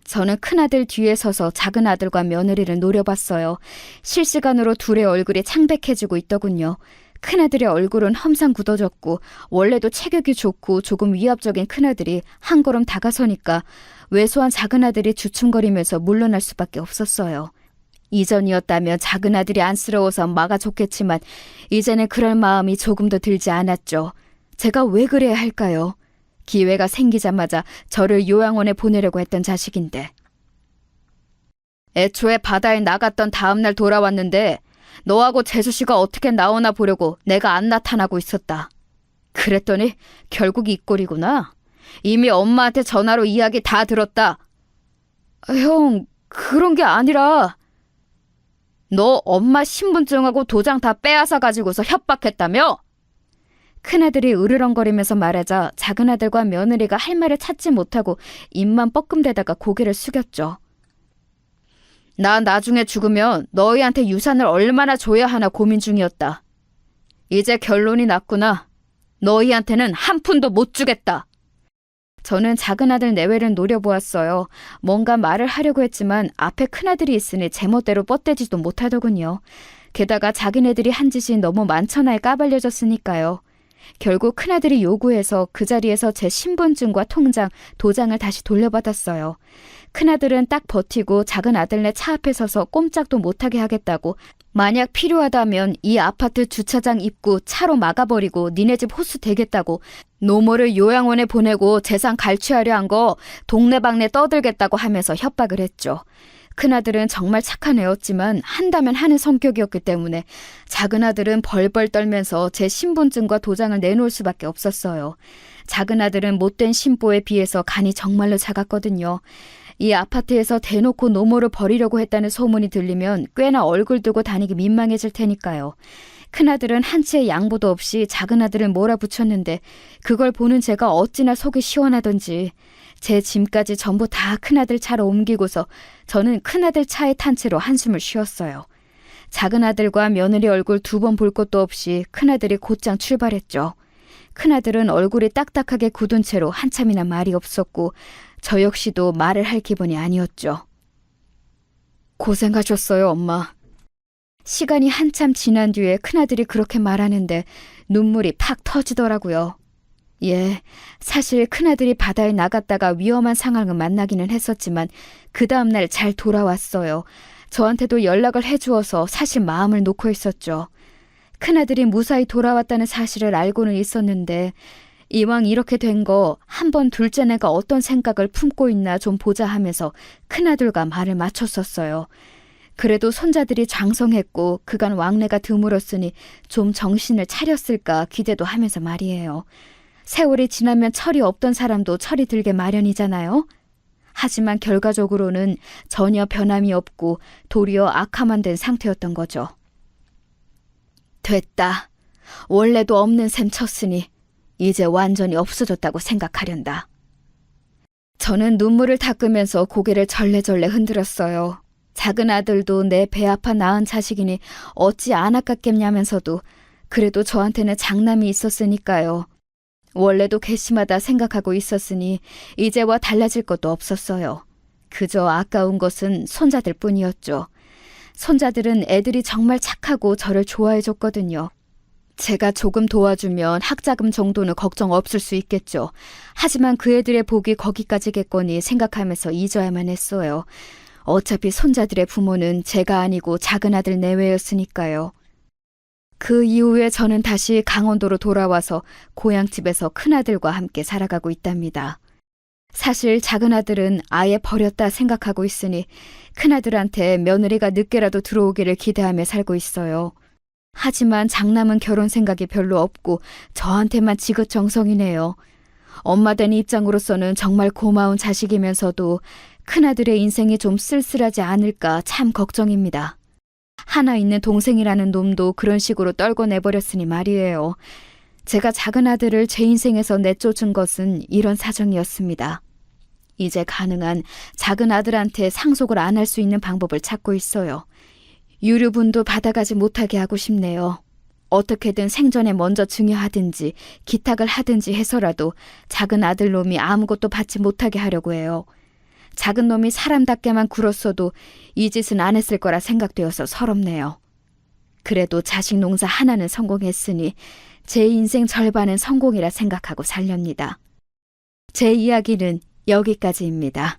저는 큰아들 뒤에 서서 작은 아들과 며느리를 노려봤어요. 실시간으로 둘의 얼굴이 창백해지고 있더군요. 큰아들의 얼굴은 험상 굳어졌고 원래도 체격이 좋고 조금 위압적인 큰아들이 한 걸음 다가서니까 왜소한 작은 아들이 주춤거리면서 물러날 수밖에 없었어요. 이전이었다면 작은 아들이 안쓰러워서 막아줬겠지만 이제는 그럴 마음이 조금도 들지 않았죠. 제가 왜 그래야 할까요? 기회가 생기자마자 저를 요양원에 보내려고 했던 자식인데. 애초에 바다에 나갔던 다음날 돌아왔는데 너하고 재수씨가 어떻게 나오나 보려고 내가 안 나타나고 있었다. 그랬더니 결국 이 꼴이구나. 이미 엄마한테 전화로 이야기 다 들었다. 형, 그런 게 아니라 너 엄마 신분증하고 도장 다 빼앗아 가지고서 협박했다며? 큰아들이 으르렁거리면서 말하자 작은아들과 며느리가 할 말을 찾지 못하고 입만 뻐끔대다가 고개를 숙였죠. 나 나중에 죽으면 너희한테 유산을 얼마나 줘야 하나 고민 중이었다. 이제 결론이 났구나. 너희한테는 한 푼도 못 주겠다. 저는 작은아들 내외를 노려보았어요. 뭔가 말을 하려고 했지만 앞에 큰아들이 있으니 제멋대로 뻗대지도 못하더군요. 게다가 자기네들이 한 짓이 너무 만천하에 까발려졌으니까요. 결국 큰아들이 요구해서 그 자리에서 제 신분증과 통장, 도장을 다시 돌려받았어요. 큰아들은 딱 버티고 작은 아들네 차 앞에 서서 꼼짝도 못하게 하겠다고 만약 필요하다면 이 아파트 주차장 입구 차로 막아버리고 니네 집 호수 대겠다고 노모를 요양원에 보내고 재산 갈취하려 한 거 동네방네 떠들겠다고 하면서 협박을 했죠. 큰아들은 정말 착한 애였지만 한다면 하는 성격이었기 때문에 작은아들은 벌벌 떨면서 제 신분증과 도장을 내놓을 수밖에 없었어요. 작은아들은 못된 신보에 비해서 간이 정말로 작았거든요. 이 아파트에서 대놓고 노모를 버리려고 했다는 소문이 들리면 꽤나 얼굴 두고 다니기 민망해질 테니까요. 큰아들은 한치의 양보도 없이 작은아들을 몰아붙였는데 그걸 보는 제가 어찌나 속이 시원하던지 제 짐까지 전부 다 큰아들 차로 옮기고서 저는 큰아들 차에 탄 채로 한숨을 쉬었어요. 작은아들과 며느리 얼굴 두 번 볼 것도 없이 큰아들이 곧장 출발했죠. 큰아들은 얼굴이 딱딱하게 굳은 채로 한참이나 말이 없었고 저 역시도 말을 할 기분이 아니었죠. 고생하셨어요, 엄마. 시간이 한참 지난 뒤에 큰아들이 그렇게 말하는데 눈물이 팍 터지더라고요. 예, 사실 큰아들이 바다에 나갔다가 위험한 상황을 만나기는 했었지만 그 다음날 잘 돌아왔어요. 저한테도 연락을 해주어서 사실 마음을 놓고 있었죠. 큰아들이 무사히 돌아왔다는 사실을 알고는 있었는데 이왕 이렇게 된 거 한번 둘째네가 어떤 생각을 품고 있나 좀 보자 하면서 큰아들과 말을 맞췄었어요. 그래도 손자들이 장성했고 그간 왕래가 드물었으니 좀 정신을 차렸을까 기대도 하면서 말이에요. 세월이 지나면 철이 없던 사람도 철이 들게 마련이잖아요. 하지만 결과적으로는 전혀 변함이 없고 도리어 악화만 된 상태였던 거죠. 됐다. 원래도 없는 셈 쳤으니 이제 완전히 없어졌다고 생각하련다. 저는 눈물을 닦으면서 고개를 절레절레 흔들었어요. 작은 아들도 내 배 아파 낳은 자식이니 어찌 안 아깝겠냐면서도 그래도 저한테는 장남이 있었으니까요. 원래도 괘씸하다 생각하고 있었으니 이제와 달라질 것도 없었어요. 그저 아까운 것은 손자들 뿐이었죠. 손자들은 애들이 정말 착하고 저를 좋아해줬거든요. 제가 조금 도와주면 학자금 정도는 걱정 없을 수 있겠죠. 하지만 그 애들의 복이 거기까지겠거니 생각하면서 잊어야만 했어요. 어차피 손자들의 부모는 제가 아니고 작은 아들 내외였으니까요. 그 이후에 저는 다시 강원도로 돌아와서 고향집에서 큰아들과 함께 살아가고 있답니다. 사실 작은 아들은 아예 버렸다 생각하고 있으니 큰아들한테 며느리가 늦게라도 들어오기를 기대하며 살고 있어요. 하지만 장남은 결혼 생각이 별로 없고 저한테만 지긋정성이네요. 엄마 된 입장으로서는 정말 고마운 자식이면서도 큰아들의 인생이 좀 쓸쓸하지 않을까 참 걱정입니다. 하나 있는 동생이라는 놈도 그런 식으로 떨궈 내버렸으니 말이에요. 제가 작은 아들을 제 인생에서 내쫓은 것은 이런 사정이었습니다. 이제 가능한 작은 아들한테 상속을 안 할 수 있는 방법을 찾고 있어요. 유류분도 받아가지 못하게 하고 싶네요. 어떻게든 생전에 먼저 증여하든지 기탁을 하든지 해서라도 작은 아들 놈이 아무것도 받지 못하게 하려고 해요. 작은 놈이 사람답게만 굴었어도 이 짓은 안 했을 거라 생각되어서 서럽네요. 그래도 자식 농사 하나는 성공했으니 제 인생 절반은 성공이라 생각하고 살렵니다. 제 이야기는 여기까지입니다.